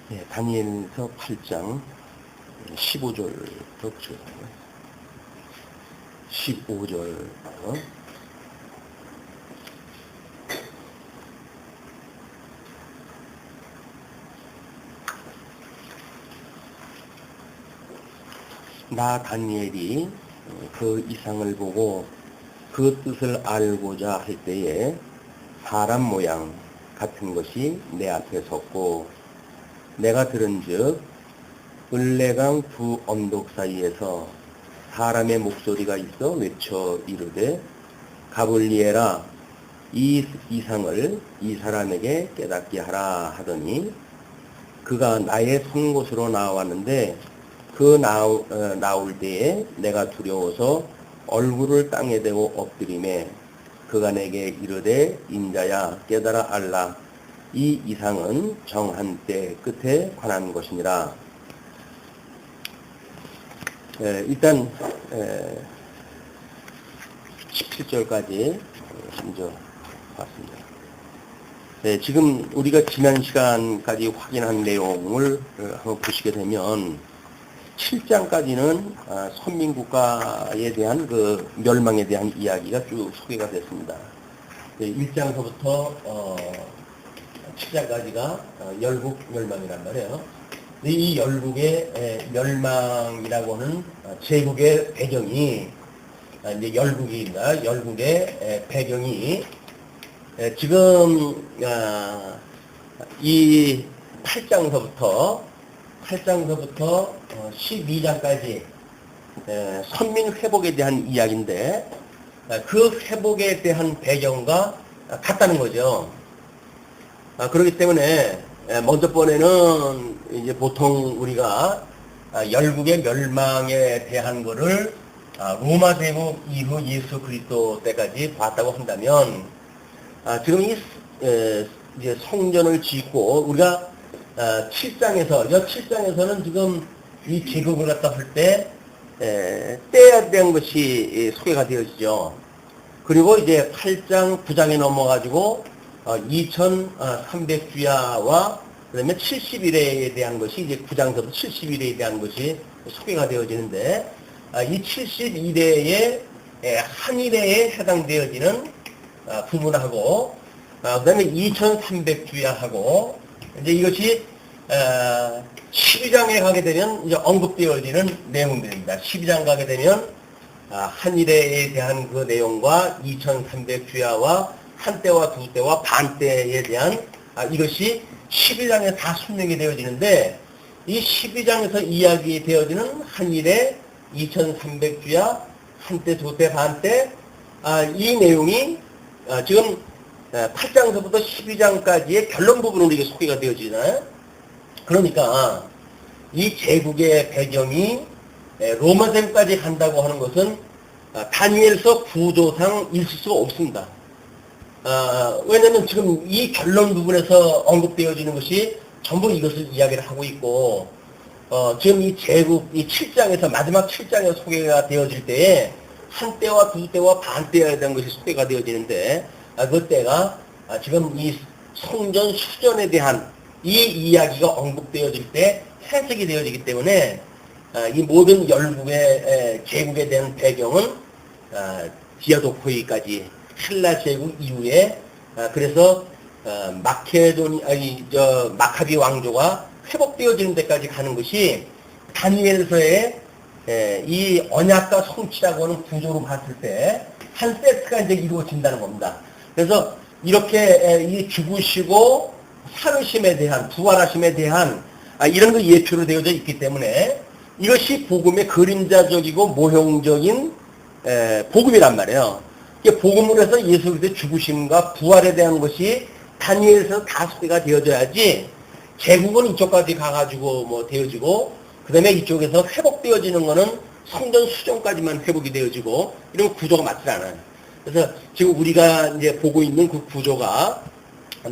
네, 다니엘서 8장 15절부터 보시겠습니다. 15절. 나 다니엘이 그 이상을 보고 그 뜻을 알고자 할 때에 사람 모양 같은 것이 내 앞에 섰고 내가 들은즉 을레강 두 언덕 사이에서 사람의 목소리가 있어 외쳐 이르되 가블리엘아 이 이상을 이 사람에게 깨닫게 하라 하더니 그가 나의 선 곳으로 나왔는데 그 나올 때에 내가 두려워서 얼굴을 땅에 대고 엎드리매 그가 내게 이르되 인자야 깨달아 알라 이 이상은 정한 때 끝에 관한 것이니라. 일단 17절까지 먼저 봤습니다. 지금 우리가 지난 시간까지 확인한 내용을 한번 보시게 되면 7장까지는 선민국가에 대한 그 멸망에 대한 이야기가 쭉 소개가 됐습니다. 1장서부터 7장까지가 열국 멸망이란 말이에요. 이 열국의 멸망이라고 하는 제국의 배경이 이제 열국입니다. 열국의 배경이 지금 이 8장서부터 12장까지 선민 회복에 대한 이야기인데 그 회복에 대한 배경과 같다는 거죠. 그렇기 때문에 먼저 번에는 이제 보통 우리가 열국의 멸망에 대한 거를 로마 제국 이후 예수 그리스도 때까지 봤다고 한다면 지금 이제 성전을 짓고 우리가 7장에서는 지금 이 제국을 갖다 할 때 때에 대한 것이 소개가 되어지죠. 그리고 이제 8장, 9장에 넘어가지고 2300주야와 그 다음에 70일에 대한 것이 이제 9장서부터 70일에 대한 것이 소개가 되어지는데 이 71회에 한일에 해당되어지는 부분하고 그 다음에 2300주야하고 이제 이것이 12장에 가게 되면 이제 언급되어지는 내용들입니다. 12장 가게 되면 한일에 대한 그 내용과 2300주야와 한때와 두때와 반때에 대한 이것이 12장에 다 설명이 되어지는데 이 12장에서 이야기되어지는 한일의 2300주야 한때 두때 반때 이 내용이 지금 8장서부터 12장까지의 결론 부분으로 이게 소개가 되어지잖아요. 그러니까 이 제국의 배경이 로마 제국까지 간다고 하는 것은 다니엘서 구조상 있을 수가 없습니다. 왜냐면 지금 이 결론 부분에서 언급되어지는 것이 전부 이것을 이야기를 하고 있고 지금 이 제국 이 7장에서 마지막 7장에서 소개가 되어질 때에 한때와 두때와 반때에 대한 것이 소개가 되어지는데 그때가 지금 이 성전 수전에 대한 이 이야기가 언급되어질 때 해석이 되어지기 때문에 이 모든 열국의 제국에 대한 배경은 디아도코이까지 헬라 제국 이후에 그래서 마카비 왕조가 회복되어지는 데까지 가는 것이 다니엘서의 이 언약과 성취라고 하는 구조로 봤을 때 한 세트가 이제 이루어진다는 겁니다. 그래서 이렇게 이 죽으시고 살으심에 대한 부활하심에 대한 이런 거 예표로 되어져 있기 때문에 이것이 복음의 그림자적이고 모형적인 복음이란 말이에요. 복음으로 해서 예수 그리스도의 죽으심과 부활에 대한 것이 다니엘에서 다 소개가 되어져야지 제국은 이쪽까지 가가지고 뭐 되어지고 그 다음에 이쪽에서 회복되어지는 거는 성전 수정까지만 회복이 되어지고 이런 구조가 맞지 않아요. 그래서 지금 우리가 이제 보고 있는 그 구조가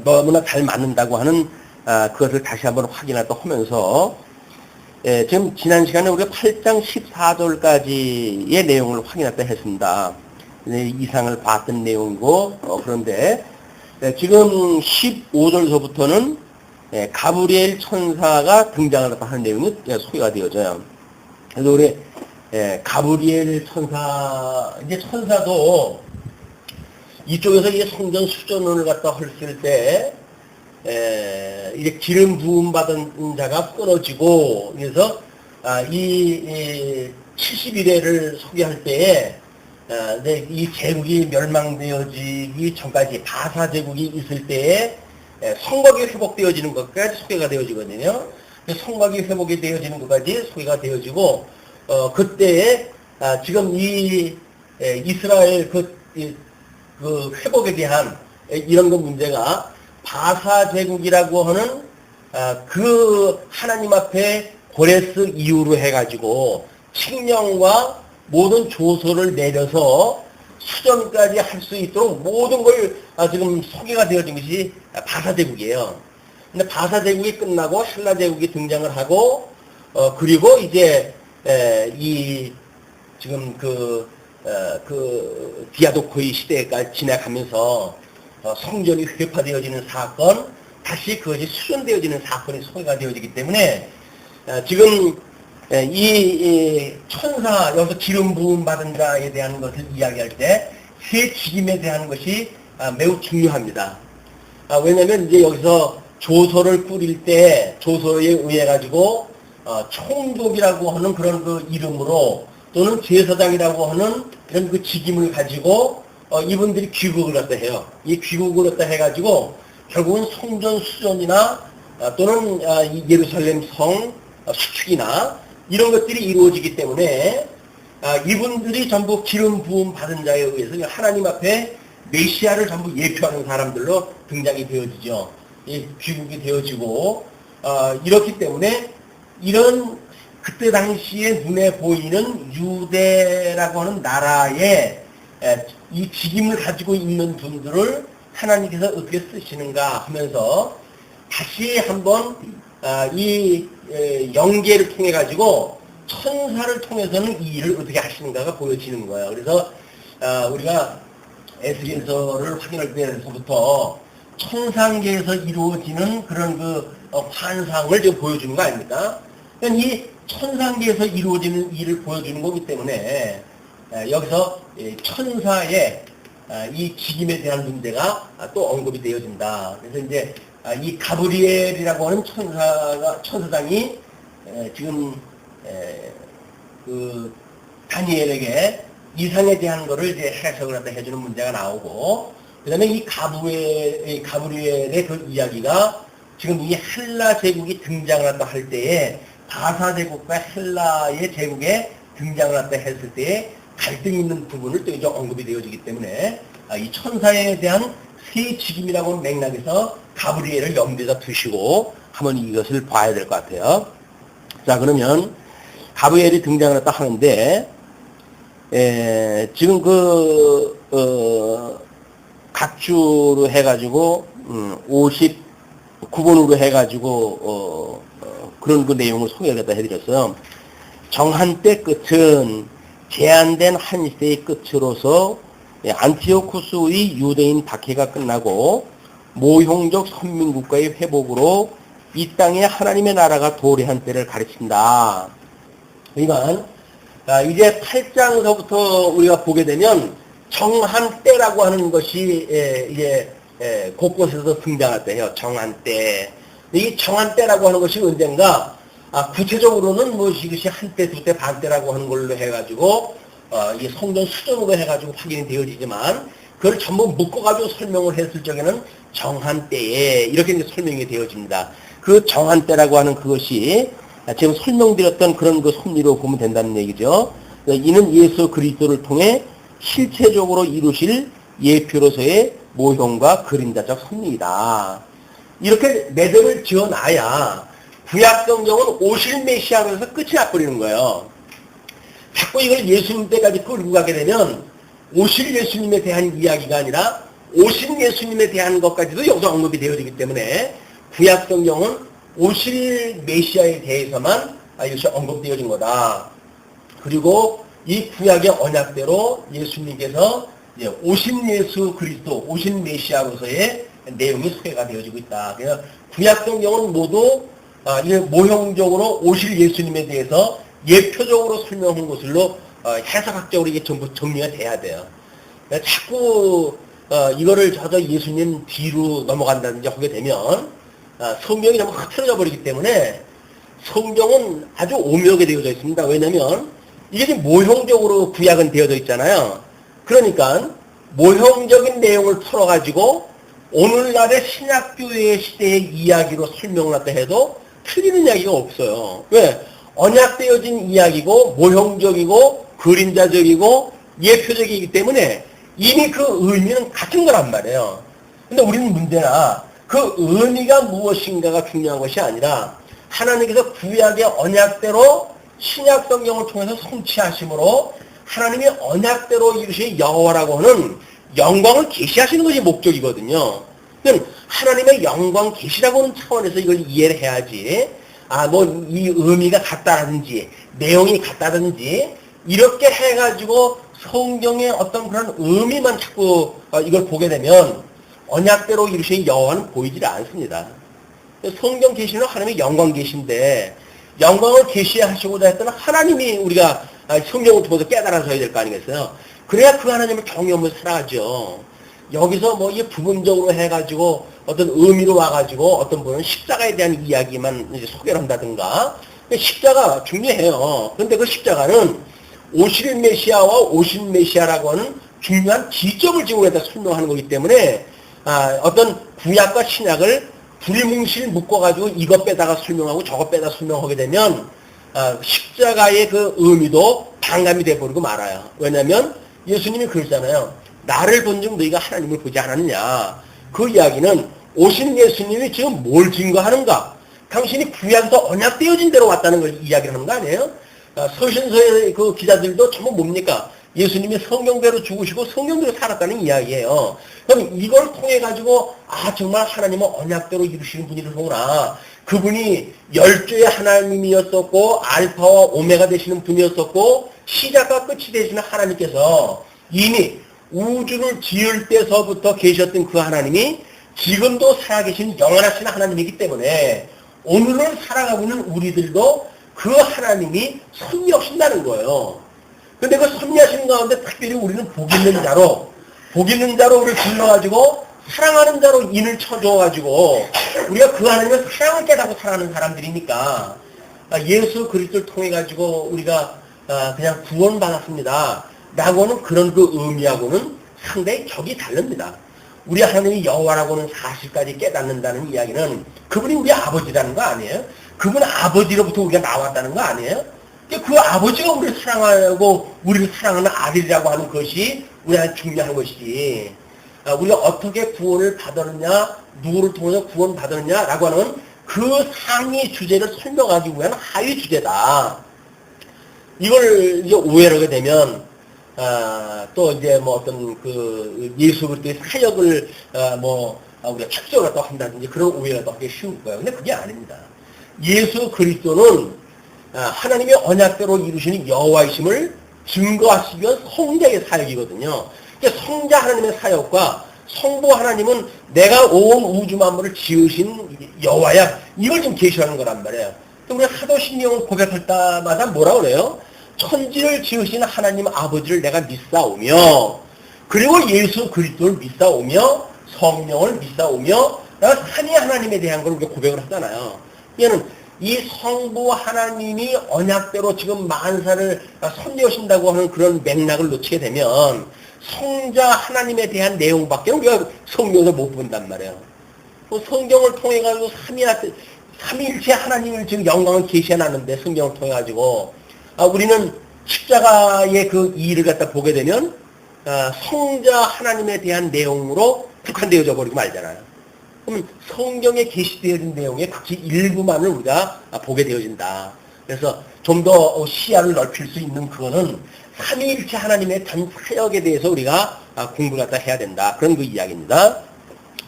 너무나 잘 맞는다고 하는 그것을 다시 한번 확인을 또 하면서 지금 지난 시간에 우리가 8장 14절까지의 내용을 확인했다 했습니다. 이상을 봤던 내용이고 그런데 지금 15절서부터는 가브리엘 천사가 등장을 하는 내용이 소개가 되어져요. 그래서 우리 가브리엘 천사, 이제 천사도 이쪽에서 이제 성전 수전을 갖다 헐쓸 때 이제 기름 부음 받은 자가 끊어지고, 그래서 이 70일회를 소개할 때에 이 제국이 멸망되어지기 전까지 바사 제국이 있을 때에 성곽이 회복되어지는 것까지 소개가 되어지거든요. 성곽이 회복이 되어지는 것까지 소개가 되어지고, 그때에 지금 이 이스라엘 그 회복에 대한 이런 거 문제가 바사 제국이라고 하는 그 하나님 앞에 고레스 이후로 해가지고 칙령과 모든 조서를 내려서 수정까지 할 수 있도록 모든 걸 지금 소개가 되어진 것이 바사 제국이에요. 근데 바사 제국이 끝나고 헬라 제국이 등장을 하고, 그리고 이제 이 지금 그 디아도코이 시대까지 지나가면서 성전이 회파되어지는 사건, 다시 그것이 수전되어지는 사건이 소개가 되어지기 때문에 지금 이 천사, 여기서 기름 부음 받은 자에 대한 것을 이야기할 때 새 죽임에 대한 것이 매우 중요합니다. 왜냐면 이제 여기서 조서를 꾸릴 때 조서에 의해 가지고 총독이라고 하는 그런 그 이름으로, 또는 제사장이라고 하는 이런 그 직임을 가지고 이분들이 귀국을 갖다 해요. 이 귀국을 갖다 해가지고 결국은 성전 수전이나 또는 예루살렘 성 수축이나 이런 것들이 이루어지기 때문에 이분들이 전부 기름 부음 받은 자에 의해서 하나님 앞에 메시아를 전부 예표하는 사람들로 등장이 되어지죠. 귀국이 되어지고, 이렇기 때문에 이런 그때 당시에 눈에 보이는 유대라고 하는 나라에 이 직임을 가지고 있는 분들을 하나님께서 어떻게 쓰시는가 하면서 다시 한번 이 영계를 통해 가지고 천사를 통해서는 이 일을 어떻게 하시는가가 보여지는 거예요. 그래서 우리가 에스겔서를 확인할 때부터 천상계에서 이루어지는 그런 그 환상을 지금 보여주는 거 아닙니까? 그러니까 이 천상계에서 이루어지는 일을 보여주는 거기 때문에 여기서 천사의 이 직임에 대한 문제가 또 언급이 되어진다. 그래서 이제 이 가브리엘이라고 하는 천사장이 지금 그 다니엘에게 이상에 대한 거를 이제 해석을 갖다 해주는 문제가 나오고, 그 다음에 이 가브리엘의 그 이야기가 지금 이 헬라 제국이 등장을 한다 할 때에 바사 제국과 헬라의 제국에 등장을 한다 했을 때에 갈등이 있는 부분을 또 이제 언급이 되어지기 때문에 이 천사에 대한 새 직임이라고 하는 맥락에서 가브리엘을 염두에다 두시고 한번 이것을 봐야 될 것 같아요. 자, 그러면 가브리엘이 등장을 했다 하는데, 지금 각주로 해가지고 59번으로 해가지고 그런 그 내용을 소개를 해드렸어요. 정한 때 끝은 제한된 한 시대의 끝으로서 안티오쿠스의 유대인 박해가 끝나고 모형적 선민국가의 회복으로 이 땅에 하나님의 나라가 도래한 때를 가르친다. 그러니까 이제 8장서부터 우리가 보게 되면 정한 때라고 하는 것이 이제 곳곳에서 등장할 때예요. 정한 때. 이 정한 때라고 하는 것이 언젠가 구체적으로는 뭐 이것이 한때, 두때, 반때라고 하는 걸로 해가지고 이 성전 수정으로 해가지고 확인이 되어지지만 그걸 전부 묶어가지고 설명을 했을 적에는 정한 때에 이렇게 이제 설명이 되어집니다. 그 정한 때라고 하는 그것이 지금 설명드렸던 그런 그 섭리로 보면 된다는 얘기죠. 이는 예수 그리스도를 통해 실체적으로 이루실 예표로서의 모형과 그림자적 섭리이다. 이렇게 매듭을 지어놔야 구약성경은 오실 메시아로서 끝이 나버리는 거예요. 자꾸 이걸 예수님 때까지 끌고 가게 되면 오실 예수님에 대한 이야기가 아니라 오신 예수님에 대한 것까지도 여기서 언급이 되어지기 때문에 구약성경은 오실 메시아에 대해서만 이것이 언급되어진 거다. 그리고 이 구약의 언약대로 예수님께서 오신 예수 그리스도, 오신 메시아로서의 내용이 소개가 되어지고 있다. 그래서 구약 성경은 모두 이게 모형적으로 오실 예수님에 대해서 예표적으로 설명한 것으로 해석학적으로 이게 전부 정리가 돼야 돼요. 자꾸 이거를 저도 예수님 뒤로 넘어간다든지 하게 되면 성경이 너무 흐트러져 버리기 때문에 성경은 아주 오묘하게 되어져 있습니다. 왜냐하면 이게 지금 모형적으로 구약은 되어져 있잖아요. 그러니까 모형적인 내용을 풀어가지고 오늘날의 신약교회 시대의 이야기로 설명을 했다 해도 틀리는 이야기가 없어요. 왜? 언약되어진 이야기고 모형적이고 그림자적이고 예표적이기 때문에 이미 그 의미는 같은 거란 말이에요. 근데 우리는 문제나 그 의미가 무엇인가가 중요한 것이 아니라 하나님께서 구약의 언약대로 신약 성경을 통해서 성취하심으로 하나님의 언약대로 이루신 여호와라고 하는 영광을 계시하시는 것이 목적이거든요. 그러니까 하나님의 영광 계시라고 하는 차원에서 이걸 이해를 해야지. 이 의미가 같다든지 내용이 같다든지 이렇게 해가지고 성경의 어떤 그런 의미만 자꾸 이걸 보게 되면 언약대로 이루신 여호와는 보이질 않습니다. 성경 계시는 하나님의 영광 계신데 영광을 계시하시고자 했던 하나님이 우리가 성경을 통해서 깨달아서야 될 거 아니겠어요? 그래야 그 하나님을 경험을 살아가죠. 여기서 뭐 이 부분적으로 해가지고 어떤 의미로 와가지고 어떤 분은 십자가에 대한 이야기만 이제 소개를 한다든가 십자가 중요해요. 그런데 그 십자가는 오실 메시아와 오신 메시아라고 하는 중요한 기점을 지금 여기다 설명하는 거기 때문에 어떤 구약과 신약을 불뭉실 묶어가지고 이것 빼다가 설명하고 저것 빼다 설명하게 되면 십자가의 그 의미도 반감이 돼버리고 말아요. 왜냐하면 예수님이 그러잖아요. 나를 본 즉 너희가 하나님을 보지 않았느냐. 그 이야기는 오신 예수님이 지금 뭘 증거하는가? 당신이 구약에서 언약되어진 대로 왔다는 걸 이야기를 하는 거 아니에요? 서신서의 그 기자들도 전부 뭡니까? 예수님이 성경대로 죽으시고 성경대로 살았다는 이야기예요. 그럼 이걸 통해 가지고 정말 하나님은 언약대로 이루시는 분이구나. 그분이 열조의 하나님이었었고 알파와 오메가 되시는 분이었었고 시작과 끝이 되시는 하나님께서 이미 우주를 지을 때서부터 계셨던 그 하나님이 지금도 살아계신 영원하신 하나님이기 때문에 오늘을 살아가고 있는 우리들도 그 하나님이 섭리하신다는 거예요. 근데 그 섭리하시는 가운데 특별히 우리는 복 있는 자로 우리를 불러가지고 사랑하는 자로 인을 쳐줘가지고 우리가 그 하나님의 사랑을 깨닫고 살아가는 사람들이니까 예수 그리스도를 통해 가지고 우리가 그냥 구원받았습니다 라고 하는 그런 그 의미하고는 상당히 격이 다릅니다. 우리 하나님이 여호와라고는 사실까지 깨닫는다는 이야기는 그분이 우리 아버지라는 거 아니에요? 그분 아버지로부터 우리가 나왔다는 거 아니에요? 그 아버지가 우리를 사랑하고 우리를 사랑하는 아들이라고 하는 것이 우리한테 중요한 것이지. 우리가 어떻게 구원을 받았느냐, 누구를 통해서 구원 받았느냐라고 하는 그 상위 주제를 설명하기 위한 하위 주제다. 이걸 이제 오해를 하게 되면 또 이제 뭐 어떤 그 예수 그리스도의 사역을 우리가 축적을 또 한다든지 그런 오해가 또 하기 쉬울 거예요. 근데 그게 아닙니다. 예수 그리스도는 하나님의 언약대로 이루시는 여호와이심을 증거하시기 위한 성자의 사역이거든요. 그러니까 성자 하나님의 사역과 성부 하나님은 내가 온 우주 만물을 지으신 여호와야. 이걸 좀 계시하는 거란 말이에요. 우리가 사도신경을 고백할 때마다 뭐라 그래요? 천지를 지으신 하나님 아버지를 내가 믿사오며 그리고 예수 그리스도를 믿사오며 성령을 믿사오며 내가 삼위 하나님에 대한 걸 우리가 고백을 하잖아요. 얘는 이 성부 하나님이 언약대로 지금 만사를 섭리하신다고 하는 그런 맥락을 놓치게 되면 성자 하나님에 대한 내용밖에 우리가 성경에서 못 본단 말이에요. 성경을 통해 가지고 삼위일체 하나님을 지금 영광을 계시해놨는데 성경을 통해 가지고 우리는 십자가의 그 일을 갖다 보게 되면 성자 하나님에 대한 내용으로 국한되어져 버리고 말잖아요. 그러면 성경에 게시되어진 내용의 극히 일부만을 우리가 보게 되어진다. 그래서 좀 더 시야를 넓힐 수 있는 그거는 삼위일체 하나님의 단 사역에 대해서 우리가 공부를 갖다 해야 된다. 그런 그 이야기입니다.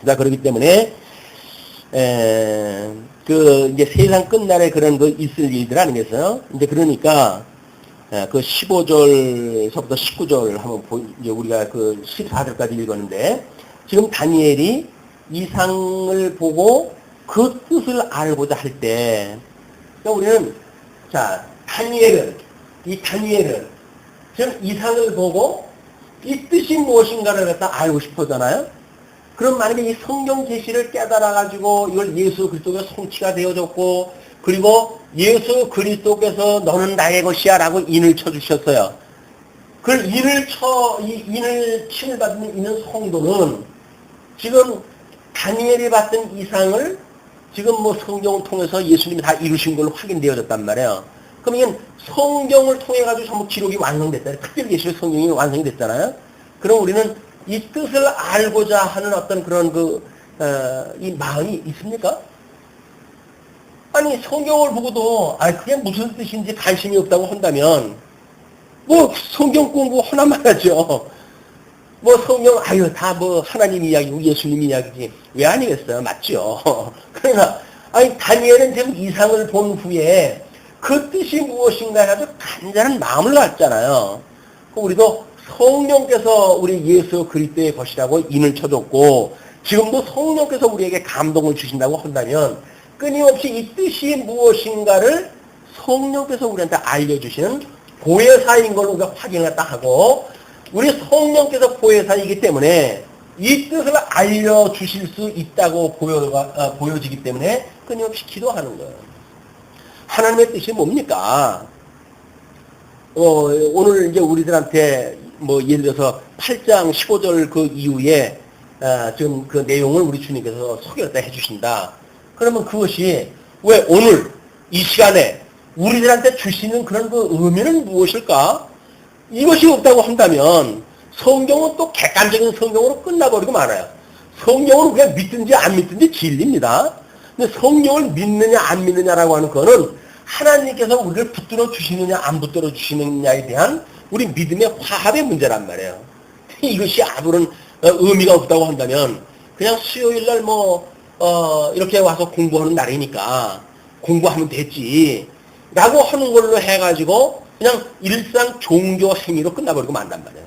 자, 그렇기 때문에 이제 세상 끝날에 그런 그 있을 일들 아니겠어요? 이제 그러니까 그 15절서부터 19절 한번 이제 우리가 그 14절까지 읽었는데 지금 다니엘이 이상을 보고 그 뜻을 알고자 할 때, 그러니까 우리는, 자, 이 다니엘은, 지금 이상을 보고 이 뜻이 무엇인가를 갖다 알고 싶어잖아요? 그럼 만약에 이 성경 계시를 깨달아가지고 이걸 예수 그리스도의 성취가 되어졌고, 그리고 예수 그리스도께서 너는 나의 것이야 라고 인을 쳐주셨어요. 그 인을 침을 받는 이는 성도는 지금 다니엘이 봤던 이상을 지금 뭐 성경을 통해서 예수님이 다 이루신 걸로 확인되어졌단 말이에요. 그럼 이건 성경을 통해가지고 전부 기록이 완성됐잖아요. 특별히 예수의 성경이 완성이 됐잖아요. 그럼 우리는 이 뜻을 알고자 하는 어떤 그런 이 마음이 있습니까? 아니, 성경을 보고도, 그게 무슨 뜻인지 관심이 없다고 한다면, 뭐, 성경 공부 하나만 하죠. 뭐, 성경, 다 뭐, 하나님 이야기고 예수님 이야기지. 왜 아니겠어요? 맞죠. 그러나, 다니엘은 지금 이상을 본 후에 그 뜻이 무엇인가 해가지고 간절한 마음을 갖잖아요. 우리도 성령께서 우리 예수 그리스도의 것이라고 인을 쳐줬고, 지금도 성령께서 우리에게 감동을 주신다고 한다면, 끊임없이 이 뜻이 무엇인가를 성령께서 우리한테 알려주시는 보혜사인 걸 우리가 확인을 딱 하고, 우리 성령께서 보혜사이기 때문에 이 뜻을 알려주실 수 있다고 보여지기 때문에 끊임없이 기도하는 거예요. 하나님의 뜻이 뭡니까? 오늘 이제 우리들한테 뭐 예를 들어서 8장 15절 그 이후에 지금 그 내용을 우리 주님께서 소개를 해주신다. 그러면 그것이 왜 오늘 이 시간에 우리들한테 주시는 그런 그 의미는 무엇일까? 이것이 없다고 한다면 성경은 또 객관적인 성경으로 끝나버리고 말아요. 성경은 그냥 믿든지 안 믿든지 진리입니다. 근데 성경을 믿느냐 안 믿느냐라고 하는 거는 하나님께서 우리를 붙들어 주시느냐 안 붙들어 주시느냐에 대한 우리 믿음의 화합의 문제란 말이에요. 이것이 아무런 의미가 없다고 한다면 그냥 수요일날 이렇게 와서 공부하는 날이니까 공부하면 됐지 라고 하는 걸로 해가지고 그냥 일상 종교 행위로 끝나버리고 만단 말이에요.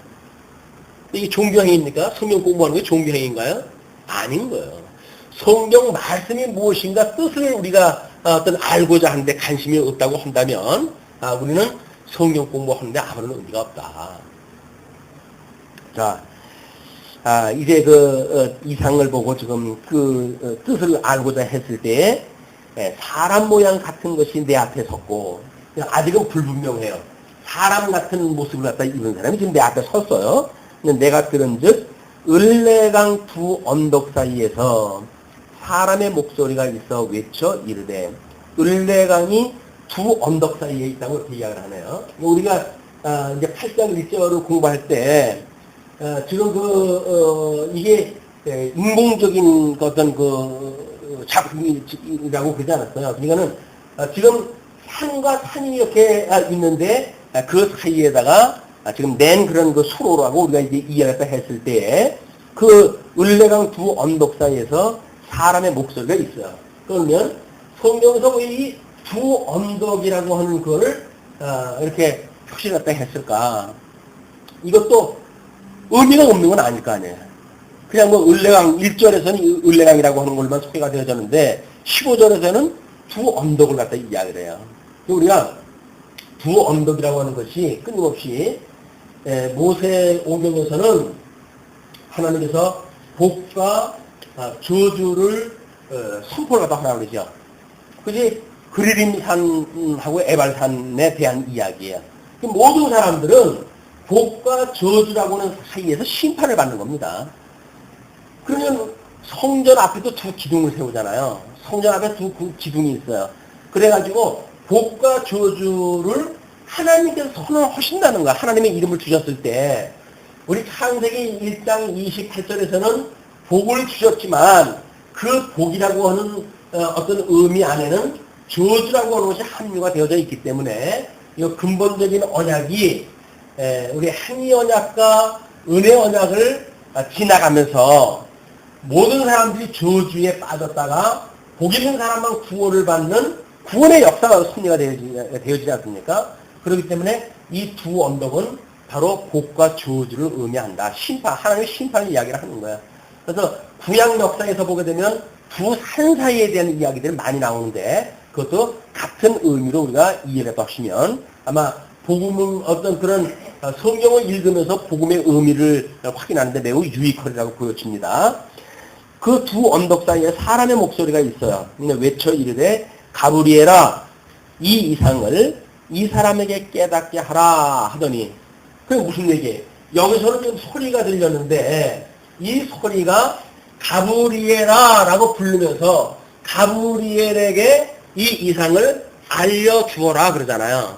이게 종교 행위입니까? 성경 공부하는 게 종교 행위인가요? 아닌 거예요. 성경 말씀이 무엇인가 뜻을 우리가 알고자 하는데 관심이 없다고 한다면 우리는 성경 공부하는데 아무런 의미가 없다. 자, 이제 이상을 보고 지금 뜻을 알고자 했을 때 사람 모양 같은 것이 내 앞에 섰고 아직은 불분명해요. 사람 같은 모습을 갖다 입은 사람이 지금 내 앞에 섰어요. 근데 내가 들은즉 을레강 두 언덕 사이에서 사람의 목소리가 있어 외쳐 이르되, 을레강이 두 언덕 사이에 있다고 이렇게 이야기를 하네요. 우리가 이제 8장 1절을 공부할 때 지금 이게 인공적인 어떤 작품이라고 그러지 않았어요. 그러니까는 지금 산과 산이 이렇게 있는데 그 사이에다가 지금 낸 그런 수로라고 우리가 이제 이야기를 했을 때 그 을레강 두 언덕 사이에서 사람의 목소리가 있어요. 그러면 성경에서 왜 이 두 언덕이라고 하는 거를 이렇게 표시를 갖다 했을까? 이것도 의미가 없는 건 아닐 거 아니에요. 그냥 을레강 1절에서는 을레강이라고 하는 걸만 소개가 되어졌는데 15절에서는 두 언덕을 갖다 이야기를 해요. 우리가 두 언덕이라고 하는 것이 끊임없이 모세 오경에서는 하나님께서 복과 저주를 선포를 하다 하라고 그러죠. 그게 그리림산하고 에발산에 대한 이야기예요. 모든 사람들은 복과 저주라고 하는 사이에서 심판을 받는 겁니다. 그러면 성전 앞에도 두 기둥을 세우잖아요. 성전 앞에 두 기둥이 있어요. 그래가지고 복과 저주를 하나님께서 선언하신다는 거야. 하나님의 이름을 주셨을 때 우리 창세기 1장 28절에서는 복을 주셨지만 그 복이라고 하는 어떤 의미 안에는 저주라고 하는 것이 함유가 되어져 있기 때문에 이 근본적인 언약이 우리 행위 언약과 은혜 언약을 지나가면서 모든 사람들이 저주에 빠졌다가 복 있는 사람만 구원을 받는 구원의 역사가 섭리가 되어지지 않습니까? 그렇기 때문에 이 두 언덕은 바로 복과 저주를 의미한다. 심판, 하나님의 심판을 이야기를 하는 거야. 그래서 구약 역사에서 보게 되면 두 산사에 대한 이야기들이 많이 나오는데 그것도 같은 의미로 우리가 이해를 하시면 아마 복음은 어떤 그런 성경을 읽으면서 복음의 의미를 확인하는데 매우 유익하리라고 보여집니다. 그 두 언덕 사이에 사람의 목소리가 있어요. 외쳐 이르되 가브리엘아 이 이상을 이 사람에게 깨닫게 하라 하더니 그게 무슨 얘기예요? 여기서는 지금 소리가 들렸는데 이 소리가 가브리엘아 라고 부르면서 가브리엘에게 이 이상을 알려주어라 그러잖아요.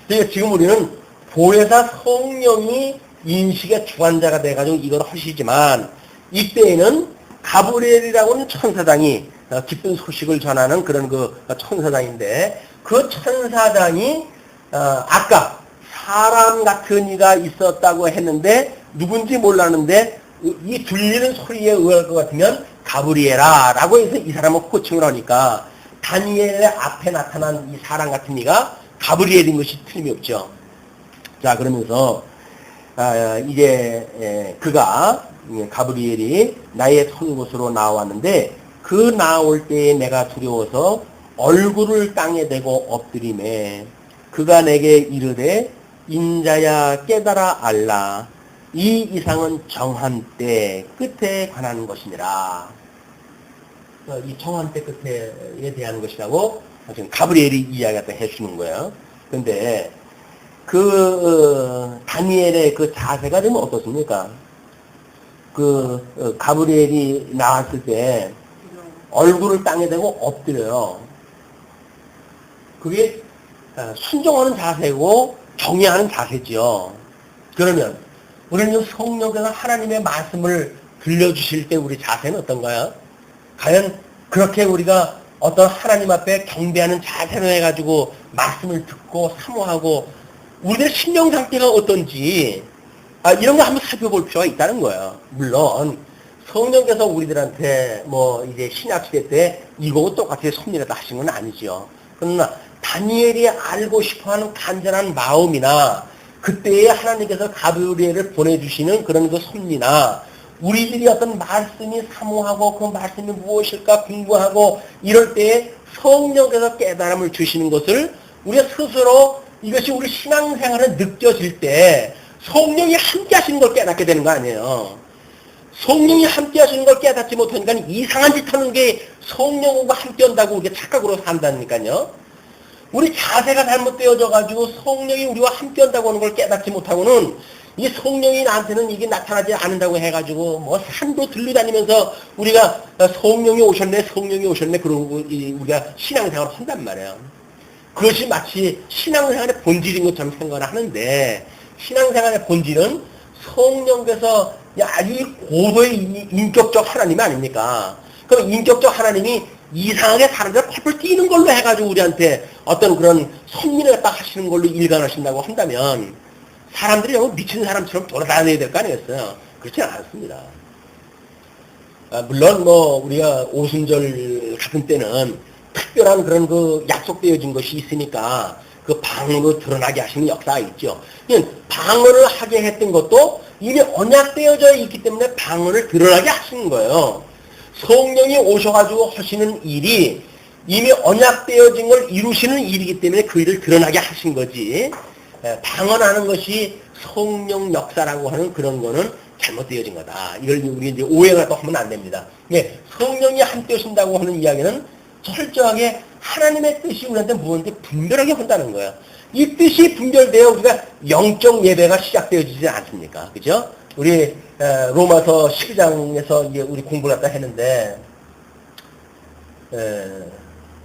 그러니까 지금 우리는 보혜사 성령이 인식의 주관자가 돼가지고 이걸 하시지만 이때에는 가브리엘이라고는 천사장이 기쁜 소식을 전하는 그런 그 천사장인데 그 천사장이 아까 사람 같은 이가 있었다고 했는데 누군지 몰랐는데 이 들리는 소리에 의할 것 같으면 가브리엘아 라고 해서 이 사람을 호칭을 하니까 다니엘의 앞에 나타난 이 사람 같은 이가 가브리엘인 것이 틀림이 없죠. 자 그러면서 이제 그가 가브리엘이 나의 선 곳으로 나왔는데 그 나올 때에 내가 두려워서 얼굴을 땅에 대고 엎드리매 그가 내게 이르되 인자야 깨달아 알라 이 이상은 정한 때 끝에 관한 것이니라. 이 정한 때 끝에 대한 것이라고 지금 가브리엘이 이야기를 해주는 거예요. 근데 그 다니엘의 그 자세가 좀 어떻습니까? 그 가브리엘이 나왔을 때 얼굴을 땅에 대고 엎드려요. 그게 순종하는 자세고 경외하는 자세지요. 그러면 우리는 성령께서 하나님의 말씀을 들려주실 때 우리 자세는 어떤가요? 과연 그렇게 우리가 어떤 하나님 앞에 경배하는 자세로 해가지고 말씀을 듣고 사모하고 우리의 심령 상태가 어떤지 이런 거 한번 살펴볼 필요가 있다는 거예요. 물론 성령께서 우리들한테 뭐 이제 신약시대 때 이거고 똑같이 섭리라도 하신 건 아니죠. 그러나 다니엘이 알고 싶어하는 간절한 마음이나 그때에 하나님께서 가브리엘을 보내주시는 그런 그 섭리나 우리들이 어떤 말씀이 사모하고 그 말씀이 무엇일까 공부하고 이럴 때에 성령께서 깨달음을 주시는 것을 우리가 스스로 이것이 우리 신앙생활에 느껴질 때 성령이 함께 하시는 걸 깨닫게 되는 거 아니에요. 성령이 함께 하시는 걸 깨닫지 못하니까 이상한 짓 하는 게 성령과 함께 한다고 우리가 착각으로 산다니까요. 우리 자세가 잘못되어져가지고 성령이 우리와 함께 한다고 하는 걸 깨닫지 못하고는 이 성령이 나한테는 이게 나타나지 않는다고 해가지고 뭐 산도 들러다니면서 우리가 성령이 오셨네 그러고 우리가 신앙생활을 한단 말이에요. 그것이 마치 신앙생활의 본질인 것처럼 생각을 하는데 신앙생활의 본질은 성령께서 아주 고도의 인격적 하나님 아닙니까? 그럼 인격적 하나님이 이상하게 사람들을 펄펄 뛰는 걸로 해가지고 우리한테 어떤 그런 섭리를 갖다 하시는 걸로 일관하신다고 한다면 사람들이 너무 미친 사람처럼 돌아다녀야 될 거 아니겠어요? 그렇지는 않습니다. 물론 뭐 우리가 오순절 같은 때는 특별한 그런 그 약속되어진 것이 있으니까 그 방언으로 드러나게 하시는 역사가 있죠. 방언을 하게 했던 것도 이미 언약되어져 있기 때문에 방언을 드러나게 하시는 거예요. 성령이 오셔가지고 하시는 일이 이미 언약되어진 걸 이루시는 일이기 때문에 그 일을 드러나게 하신 거지. 방언하는 것이 성령 역사라고 하는 그런 거는 잘못되어진 거다. 이걸 우리 이제 오해가 또 하면 안 됩니다. 성령이 함께 오신다고 하는 이야기는 철저하게 하나님의 뜻이 우리한테 무언지 분별하게 한다는 거예요. 이 뜻이 분별되어 우리가 영적 예배가 시작되어지지 않습니까? 그죠? 우리 로마서 12장에서 이제 우리 공부를 갖다 했는데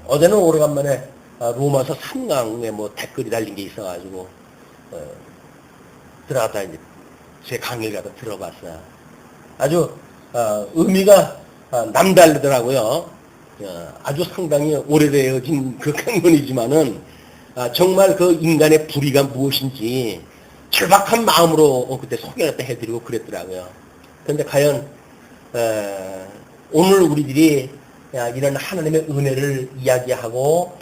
어제는 오래간만에 로마서 3강에 뭐 댓글이 달린 게 있어가지고 들어갔다 이제 제 강의를 갖다 들어봤어요. 아주 의미가 남다르더라고요. 아주 상당히 오래되어진 그 강론이지만은 정말 그 인간의 불의가 무엇인지 절박한 마음으로 그때 소개를 해드리고 그랬더라고요. 그런데 과연 오늘 우리들이 이런 하나님의 은혜를 이야기하고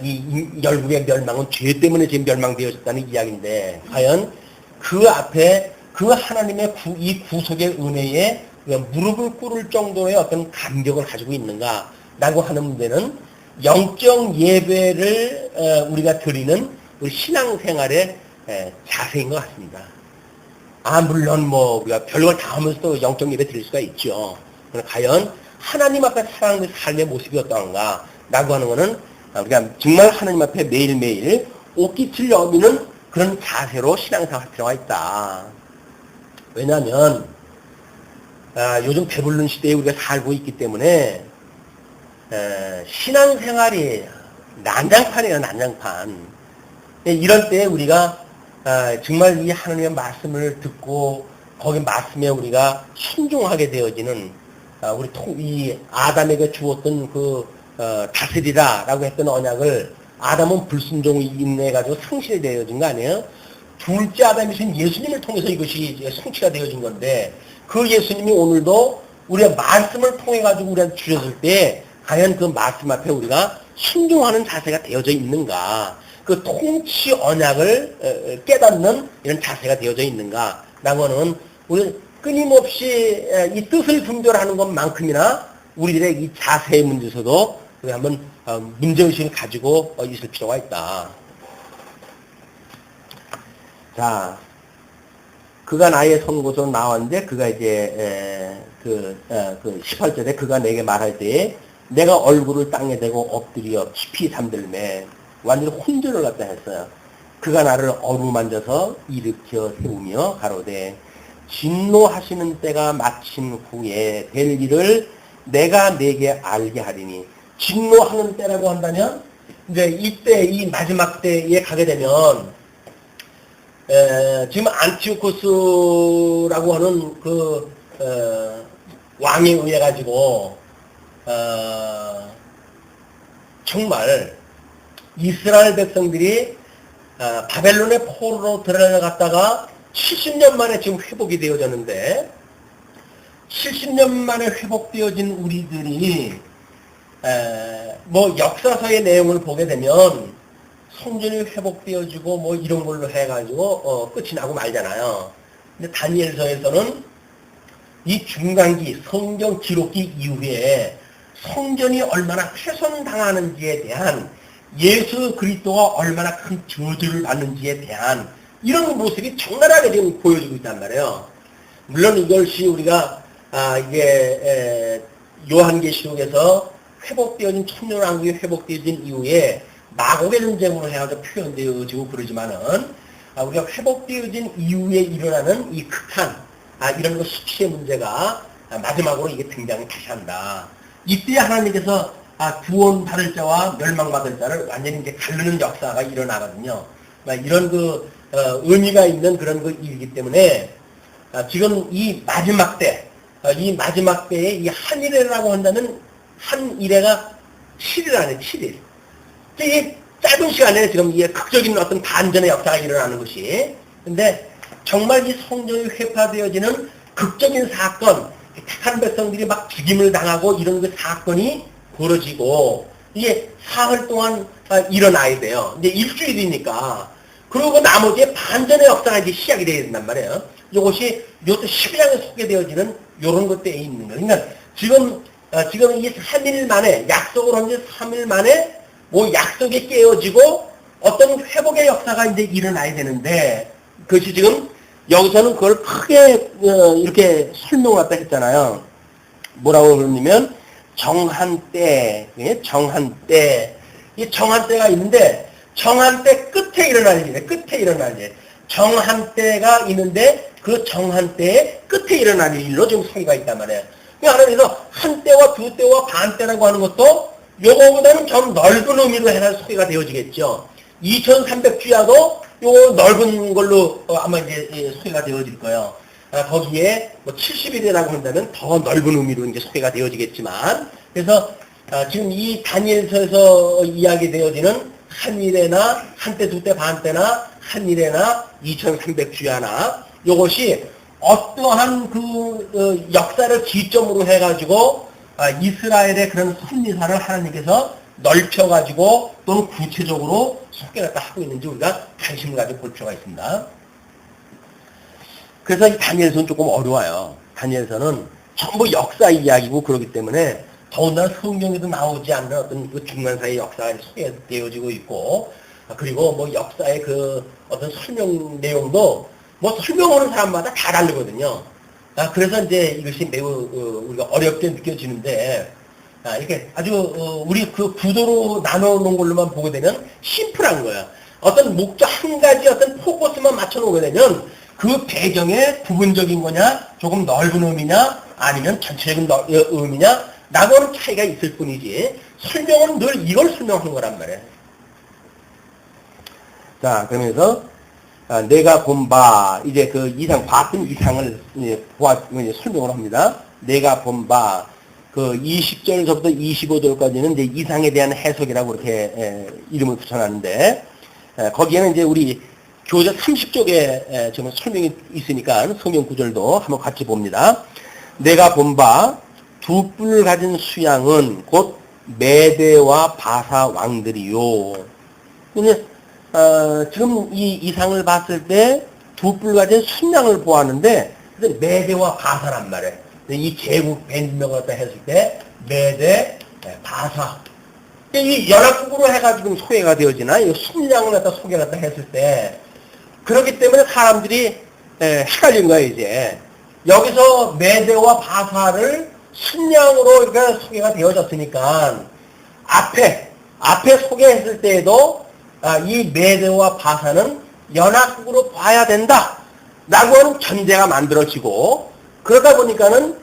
이 열국의 멸망은 죄 때문에 지금 멸망되어졌다는 이야기인데 과연 그 앞에 그 하나님의 이 구속의 은혜에 무릎을 꿇을 정도의 어떤 감격을 가지고 있는가라고 하는 문제는 영적 예배를 우리가 드리는 우리 신앙생활의 자세인 것 같습니다. 물론 우리가 별걸 다 하면서도 영적 예배 드릴 수가 있죠. 그러나 과연 하나님 앞에 살아가는 삶의 모습이 어떠한가라고 하는 것은 우리가 정말 하나님 앞에 매일매일 옷깃을 여미는 그런 자세로 신앙생활 할 필요가 있다. 왜냐하면 요즘 배부른 시대에 우리가 살고 있기 때문에 신앙생활이 난장판이에요. 난장판. 이럴 때 우리가 정말 이 하나님의 말씀을 듣고 거기 말씀에 우리가 순종하게 되어지는 이 아담에게 주었던 그 다스리라라고 했던 언약을 아담은 불순종이 인내해가지고 성실히 되어진 거 아니에요? 둘째 아담이신 예수님을 통해서 이것이 성취가 되어진 건데 그 예수님이 오늘도 우리의 말씀을 통해가지고 우리한테 주셨을 때 과연 그 말씀 앞에 우리가 순종하는 자세가 되어져 있는가? 그 통치 언약을 깨닫는 이런 자세가 되어져 있는가라고 하는 우리 끊임없이 이 뜻을 분별하는 것만큼이나 우리들의 이 자세의 문제에서도 우리 한번 문제의식을 가지고 있을 필요가 있다. 자, 그가 나의 선고서 나왔는데 그가 이제 그 18절에 그가 내게 말할 때에 내가 얼굴을 땅에 대고 엎드려 깊이 잠들매 완전히 혼전을 갖다 했어요. 그가 나를 어루만져서 일으켜 세우며 가로되 진노하시는 때가 마친 후에 될 일을 내가 내게 알게 하리니 진노하는 때라고 한다면 이제 이때 이 마지막 때에 가게 되면 지금 안티오코스라고 하는 그 왕에 의해 가지고 정말 이스라엘 백성들이 바벨론의 포로로 들어갔다가 70년 만에 지금 회복이 되어졌는데 70년 만에 회복되어진 우리들이 역사서의 내용을 보게 되면 성전이 회복되어지고 이런 걸로 해가지고 끝이 나고 말잖아요. 근데 다니엘서에서는 이 중간기 성경 기록기 이후에 성전이 얼마나 훼손당하는지에 대한 예수 그리스도가 얼마나 큰 저주를 받는지에 대한 이런 모습이 적나라하게 지금 보여지고 있단 말이에요. 물론 이것이 우리가 이게 요한계시록에서 회복되어진 천년왕국이 회복되어진 이후에 마곡의 전쟁으로 해가지고 표현되어지고 그러지만은 우리가 회복되어진 이후에 일어나는 이 극한 이런 거 수치의 문제가 마지막으로 이게 등장을 다시 한다. 이때 하나님께서 구원받을 자와 멸망받을 자를 완전히 이제 가르는 역사가 일어나거든요. 이런 의미가 있는 그런 일이기 때문에 지금 이 마지막 때에 이 한일회라고 한다면 한일회가 7일 안에 7일. 이 짧은 시간에 지금 이게 극적인 어떤 반전의 역사가 일어나는 것이. 근데 정말 이 성전이 회파되어지는 극적인 사건, 택한 백성들이 막 죽임을 당하고 이런 그 사건이 벌어지고 이게 사흘 동안 일어나야 돼요. 이제 일주일이니까. 그리고 나머지에 반전의 역사가 이제 시작이 되어야 된단 말이에요. 이것이 요때 12장에 소개되어지는 이런 것들에 있는 거예요. 그러니까 지금 이 3일 만에, 약속을 한 지 3일 만에 약속이 깨어지고 어떤 회복의 역사가 이제 일어나야 되는데 그것이 지금 여기서는 그걸 크게 이렇게 설명을 갖다 했잖아요. 뭐라고 그러냐면 정한 때, 이 정한 때가 있는데 정한 때 끝에 일어날 일이에요. 끝에 일어날 일. 정한 때가 있는데 그 정한 때의 끝에 일어날 일로 지금 소개가 있단 말이에요. 그래서 한 때와 두 때와 반 때라고 하는 것도 요거보다는 좀 넓은 의미로 해서 소개가 되어지겠죠. 2300주야도 요 넓은 걸로 아마 이제 소개가 되어질 거예요. 거기에 70일이라고 한다면 더 넓은 의미로 이제 소개가 되어지겠지만, 그래서 지금 이 다니엘서에서 이야기되어지는 한일에나 한때, 두때, 반때나 한일에나 2300주야나 이것이 어떠한 그 역사를 기점으로 해가지고 이스라엘의 그런 섭리사를 하나님께서 넓혀가지고 또는 구체적으로 소개를 하고 있는지 우리가 관심을 가지고 볼 필요가 있습니다. 그래서 이 다니엘서는 조금 어려워요. 다니엘서는 전부 역사 이야기고 그러기 때문에 더군다나 성경에도 나오지 않는 어떤 그 중간사의 역사가 소개되어지고 있고, 그리고 뭐 역사의 그 어떤 설명 내용도 뭐 설명하는 사람마다 다 다르거든요. 그래서 이제 이것이 매우 우리가 어렵게 느껴지는데, 이렇게 아주 우리 그 구도로 나눠놓은 걸로만 보게 되면 심플한 거야. 어떤 목적 한 가지 어떤 포커스만 맞춰놓게 되면 그 배경의 부분적인 거냐, 조금 넓은 의미냐, 아니면 전체적인 의미냐, 라고는 차이가 있을 뿐이지, 설명은 늘 이걸 설명하는 거란 말이야. 자, 그러면서, 내가 본 바, 이제 그 이상, 봤던 이상을 설명을 합니다. 내가 본 바, 그 20절서부터 25절까지는 이제 이상에 대한 해석이라고 이렇게 이름을 붙여놨는데, 거기에는 이제 우리 교재 30쪽에 지금 설명이 있으니까 성경 구절도 한번 같이 봅니다. 내가 본 바, 두 뿔 가진 수양은 곧 메대와 바사 왕들이요. 근데 지금 이 이상을 봤을 때 두 뿔 가진 순양을 보았는데 메대와 바사란 말이에요. 이 제국 밴드명을 갖다 했을 때 메대, 바사. 이 연합국으로 해가지고 소개가 되어지나 이 순양을 갖다 소개를 했을 때 그렇기 때문에 사람들이 헷갈린 거예요 이제. 여기서 메대와 바사를 순양으로 이렇게 소개가 되어졌으니까 앞에 소개했을 때에도 이 메대와 바사는 연합국으로 봐야 된다 라고 하는 전제가 만들어지고, 그러다 보니까는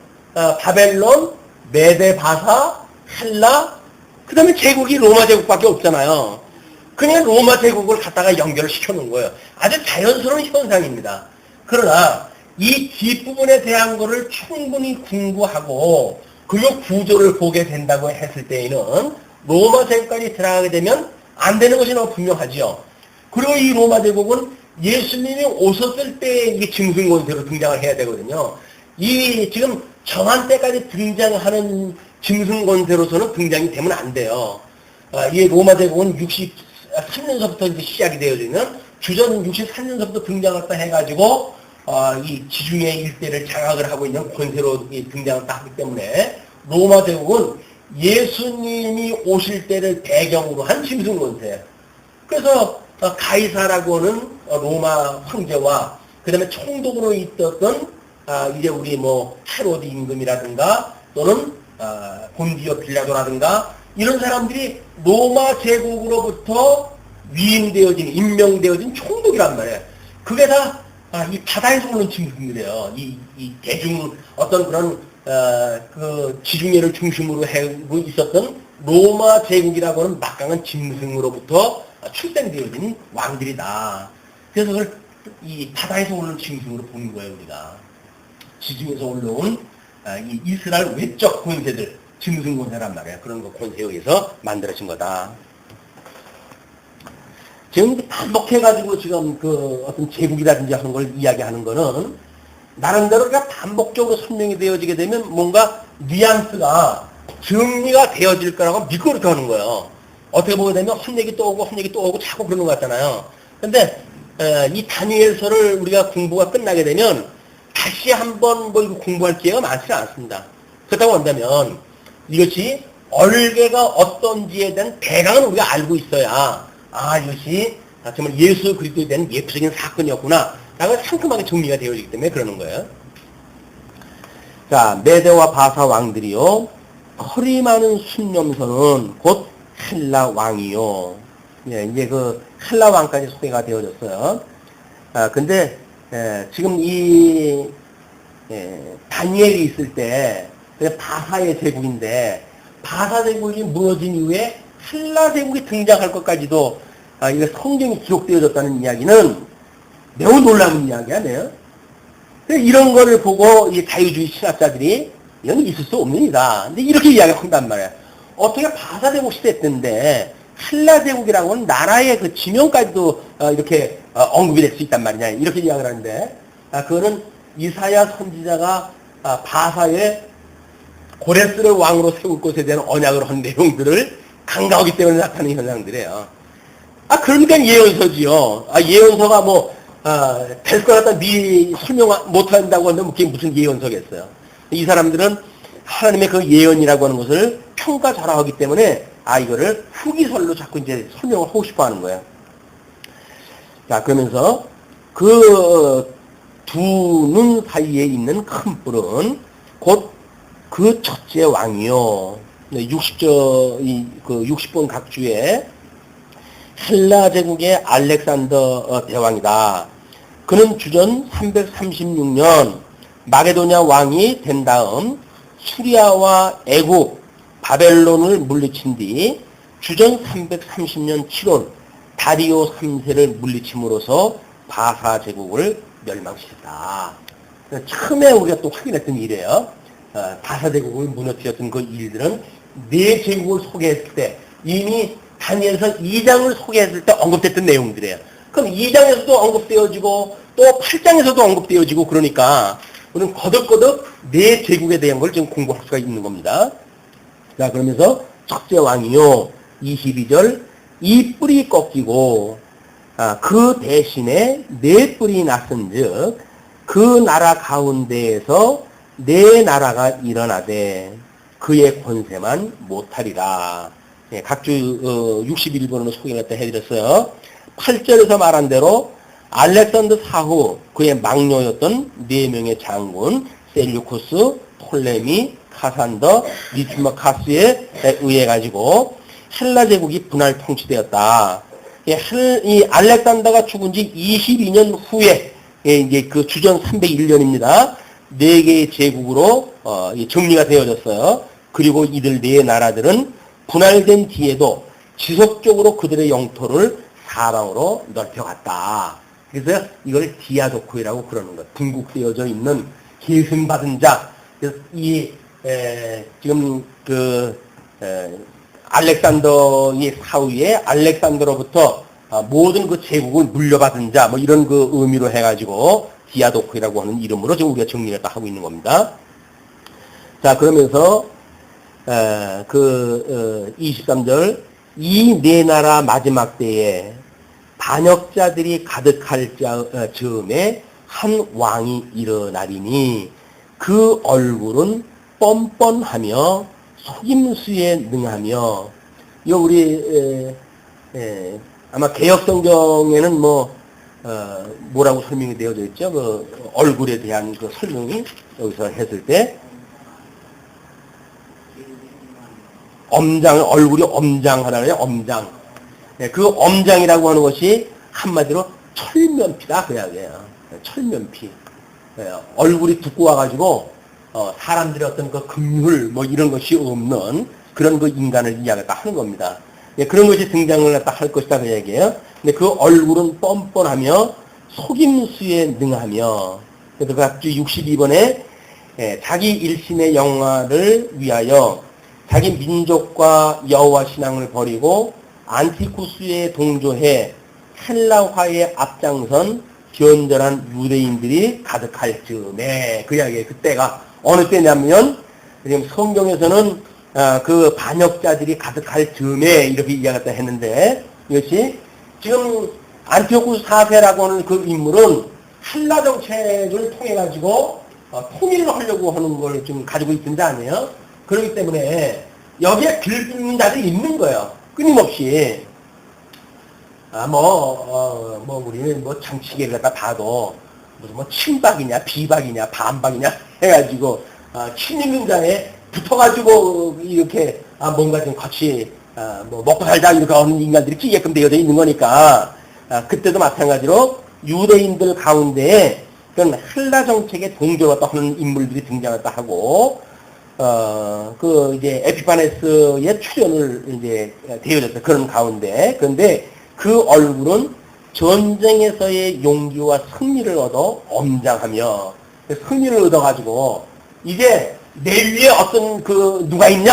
바벨론, 메대, 바사, 헬라, 그 다음에 제국이 로마 제국밖에 없잖아요. 그냥 로마 제국을 갖다가 연결을 시켜놓은 거예요. 아주 자연스러운 현상입니다. 그러나 이 뒷부분에 대한 거를 충분히 공부하고 그리고 구조를 보게 된다고 했을 때에는 로마 제국까지 들어가게 되면 안 되는 것이 너무 분명하죠. 그리고 이 로마 제국은 예수님이 오셨을 때 이게 짐승권세로 등장을 해야 되거든요. 이 지금 정한 때까지 등장하는 짐승권세로서는 등장이 되면 안 돼요. 이 로마 제국은 63년서부터 이제 시작이 되어지면 주전 63년서부터 등장했다 해가지고 이 지중해 일대를 장악을 하고 있는 권세로 등장을 하기 때문에 로마 제국은 예수님이 오실 때를 배경으로 한 짐승 권세예요. 그래서 가이사라고 하는 로마 황제와 그 다음에 총독으로 있었던 이제 우리 뭐 헤로드 임금이라든가 또는 본디오 빌라도라든가 이런 사람들이 로마 제국으로부터 위임되어진 임명되어진 총독이란 말이에요. 그게 다 이 바다에서 오는 짐승들이에요. 이 대중 어떤 그런 그 지중해를 중심으로 하고 있었던 로마 제국이라고 하는 막강한 짐승으로부터 출생되어진 왕들이다. 그래서 그걸 이 바다에서 오는 짐승으로 보는 거예요, 우리가. 지중해에서 올라온 이 이스라엘 외적 권세들, 짐승 권세란 말이에요. 그런 거 권세에 의해서 만들어진 거다. 지금 반복해가지고 지금 그 어떤 제국이라든지 하는 걸 이야기하는 거는 나름대로 그러니까 반복적으로 설명이 되어지게 되면 뭔가 뉘앙스가 정리가 되어질 거라고 믿고 그렇게 하는 거예요. 어떻게 보게 되면 한 얘기 또 오고 한 얘기 또 오고 자꾸 그러는 것 같잖아요. 근데 이 다니엘서를 우리가 공부가 끝나게 되면 다시 한번 뭐 이거 공부할 기회가 많지 않습니다. 그렇다고 한다면 이것이 얼개가 어떤지에 대한 대강은 우리가 알고 있어야 이것이 정말 예수 그리스도에 대한 예표적인 사건이었구나 라고 상큼하게 정리가 되어지기 때문에 그러는 거예요. 자, 메대와 바사 왕들이요, 허리 많은 순념선은 곧 헬라 왕이요. 예, 이제 그 헬라 왕까지 소개가 되어졌어요. 근데 지금 이 다니엘이 있을 때 바사의 제국인데 바사 제국이 무너진 이후에 헬라 제국이 등장할 것까지도 이게 성경이 기록되어졌다는 이야기는 매우 놀라운 이야기 아니에요? 이런 거를 보고 이 자유주의 신학자들이 이건 있을 수 없는 일이다. 근데 이렇게 이야기한단 말이에요. 어떻게 바사 제국 시대 때인데 헬라 제국이라고 하는 나라의 그 지명까지도 이렇게 언급이 될 수 있단 말이냐 이렇게 이야기를 하는데 그거는 이사야 선지자가 바사의 고레스를 왕으로 세울 것에 대한 언약을 한 내용들을 간과하기 때문에 나타나는 현상들이에요. 그러니까 예언서지요. 예언서가 뭐 될 것 같다 미 설명 못한다고 하는데 그게 무슨 예언서겠어요. 이 사람들은 하나님의 그 예언이라고 하는 것을 평가절하하기 때문에 이거를 후기설로 자꾸 이제 설명을 하고 싶어 하는 거예요. 자, 그러면서 그 두 눈 사이에 있는 큰 뿔은 곧 그 첫째 왕이요. 60번 각주에 헬라 제국의 알렉산더 대왕이다. 그는 주전 336년 마게도냐 왕이 된 다음 수리아와 애굽, 바벨론을 물리친 뒤 주전 330년 7월 다리오 3세를 물리침으로써 바사 제국을 멸망시켰다. 처음에 우리가 또 확인했던 일이에요. 바사 제국을 무너뜨렸던 그 일들은 네 제국을 소개했을 때 이미 다니엘서 2장을 소개했을 때 언급됐던 내용들이에요. 그럼 2장에서도 언급되어지고 또 8장에서도 언급되어지고 그러니까 우리는 거듭거듭 네 제국에 대한 걸 지금 공부할 수가 있는 겁니다. 자, 그러면서 첫째 왕이요 22절 이 뿔이 꺾이고 그 대신에 네 뿔이 났은즉 그 나라 가운데에서 네 나라가 일어나되 그의 권세만 못하리라. 각주 61번으로 소개를 해드렸어요. 8절에서 말한 대로 알렉산더 사후 그의 막녀였던 4명의 장군 셀류쿠스, 톨레미, 카산더, 니투마카스에 의해 가지고 헬라 제국이 분할 통치되었다. 이 알렉산더가 죽은 지 22년 후에 이제 그 주전 301년입니다. 4개의 제국으로 정리가 되어졌어요. 그리고 이들 4 나라들은 분할된 뒤에도 지속적으로 그들의 영토를 사방으로 넓혀갔다. 그래서 이걸 디아도코이라고 그러는 것. 분국되어져 있는 계승받은 자. 그래서 지금 알렉산더의 사후에 알렉산더로부터 모든 그 제국을 물려받은 자, 뭐 이런 그 의미로 해가지고 디아도코이라고 하는 이름으로 지금 우리가 정리를 다 하고 있는 겁니다. 자, 그러면서 23절 이 네 나라 마지막 때에 반역자들이 가득할 즈음에 한 왕이 일어나리니 그 얼굴은 뻔뻔하며 속임수에 능하며 이거 우리 아마 개역성경에는 뭐라고 설명이 되어져 있죠? 그 얼굴에 대한 그 설명이 여기서 했을 때 얼굴이 엄장하라는 엄장. 그 엄장이라고 하는 것이 한마디로 철면피다. 그 이야기예요. 철면피. 얼굴이 두꺼워가지고, 사람들의 어떤 그 긍휼, 뭐 이런 것이 없는 그런 그 인간을 이야기했다 하는 겁니다. 그런 것이 등장을 할 것이다. 그 이야기예요. 근데 그 얼굴은 뻔뻔하며 속임수에 능하며, 그래서 각주 62번에 자기 일신의 영화를 위하여 자기 민족과 여호와 신앙을 버리고 안티쿠스에 동조해 헬라화에 앞장선 견절한 유대인들이 가득할 즈음에 그 이야기에 그때가 어느 때냐면 지금 성경에서는 그 반역자들이 가득할 즈음에 이렇게 이야기했다 했는데 이것이 지금 안티오쿠스 4세라고 하는 그 인물은 헬라 정책을 통해 가지고 통일을 하려고 하는 걸 좀 가지고 있던 자 아니에요? 그렇기 때문에 여기에 들끓는 자들이 있는 거예요. 끊임없이. 우리는 정치계를 갖다 봐도, 무슨 친박이냐, 비박이냐, 반박이냐 해가지고, 친있는 자에 붙어가지고, 이렇게, 뭔가 좀 같이, 먹고 살자, 이렇게 하는 인간들이 끼게끔 되어져 있는 거니까, 그때도 마찬가지로 유대인들 가운데에 그런 헬라 정책에 동조했다 하는 인물들이 등장했다 하고, 이제 에피파네스의 출연을 이제 되어졌다. 그런 가운데. 그런데 그 얼굴은 전쟁에서의 용기와 승리를 얻어 엄장하며 승리를 얻어가지고 이제 내 위에 어떤 누가 있냐?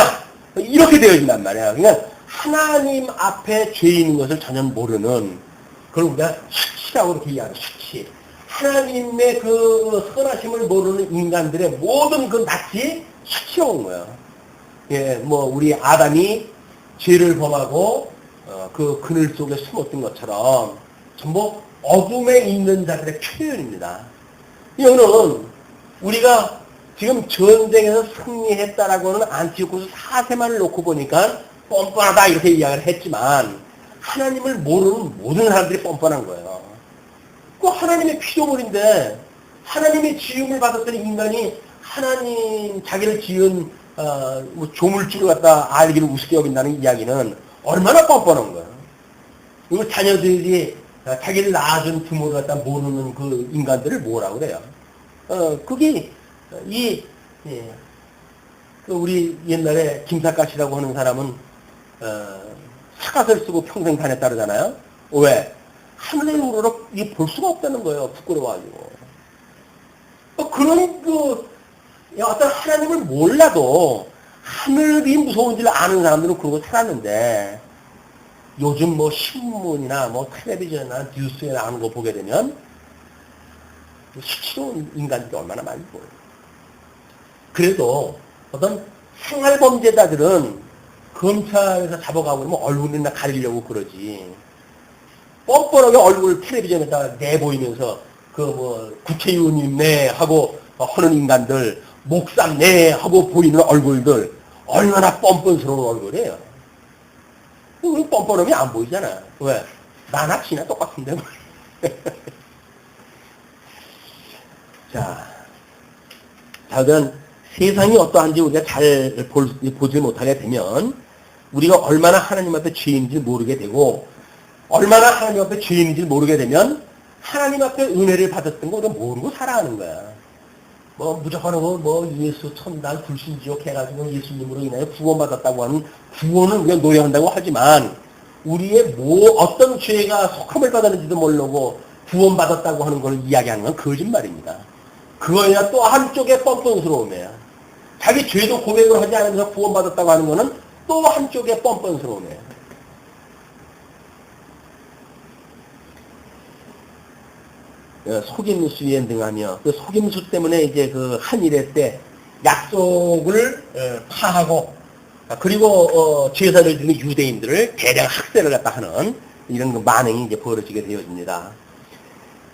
이렇게 되어진단 말이야. 그러니까 하나님 앞에 죄 있는 것을 전혀 모르는 그걸 우리가 수치라고 이렇게 이야기하는 수치. 하나님의 그 선하심을 모르는 인간들의 모든 그 낯이 수치로운 거예요. 우리 아담이 죄를 범하고, 그 그늘 속에 숨었던 것처럼 전부 어둠에 있는 자들의 표현입니다. 이거는 우리가 지금 전쟁에서 승리했다라고 하는 안티오쿠스 4세만을 놓고 보니까 뻔뻔하다 이렇게 이야기를 했지만 하나님을 모르는 모든 사람들이 뻔뻔한 거예요. 그 하나님의 피조물인데 하나님의 지음을 받았던 인간이 하나님 자기를 지은 뭐 조물주를 갖다 알기를 우습게 여긴다는 이야기는 얼마나 뻔뻔한 거예요. 그리고 자녀들이 자기를 낳아준 부모를 갖다 모르는 그 인간들을 뭐라고 그래요. 그게 그 우리 옛날에 김삿갓이라고 하는 사람은 사갓을 쓰고 평생 다녔다 그러잖아요. 왜? 하늘을 우러러 볼 수가 없다는 거예요. 부끄러워가지고. 그런 어떤 하나님을 몰라도 하늘이 무서운 줄 아는 사람들은 그러고 살았는데 요즘 뭐 신문이나 뭐 텔레비전이나 뉴스에 나오는 거 보게 되면 수치로운 인간들이 얼마나 많이 보여요. 그래도 어떤 생활범죄자들은 검찰에서 잡아가고 그러면 얼굴이나 가리려고 그러지. 뻔뻔하게 얼굴 텔레비전에다가 내보이면서 그 뭐 국회의원님 네 하고 하는 인간들, 목삼 네 하고 보이는 얼굴들 얼마나 뻔뻔스러운 얼굴이에요. 그 뻔뻔함이 안 보이잖아. 왜? 나나 지나 똑같은데. 자, 그러면 세상이 어떠한지 우리가 잘 보지 못하게 되면 우리가 얼마나 하나님 앞에 죄인지 모르게 되고 얼마나 하나님 앞에 죄인인지 모르게 되면 하나님 앞에 은혜를 받았던 거 우리가 모르고 살아가는 거야. 뭐 무조건 뭐 예수 천당 불신지옥 해가지고 예수님으로 인하여 구원받았다고 하는 구원을 우리가 노래한다고 하지만 우리의 어떤 죄가 속함을 받았는지도 모르고 구원받았다고 하는 걸 이야기하는 건 거짓말입니다. 그거야 또 한쪽의 뻔뻔스러움이에요. 자기 죄도 고백을 하지 않으면서 구원받았다고 하는 거는 또 한쪽의 뻔뻔스러움이에요. 속임수에 등하며 그 속임수 때문에 이제 그 한일회 때 약속을 파하고 그리고 제사를 드리는 유대인들을 대량 학살을 갖다 하는 이런 그 만행이 이제 벌어지게 되어집니다.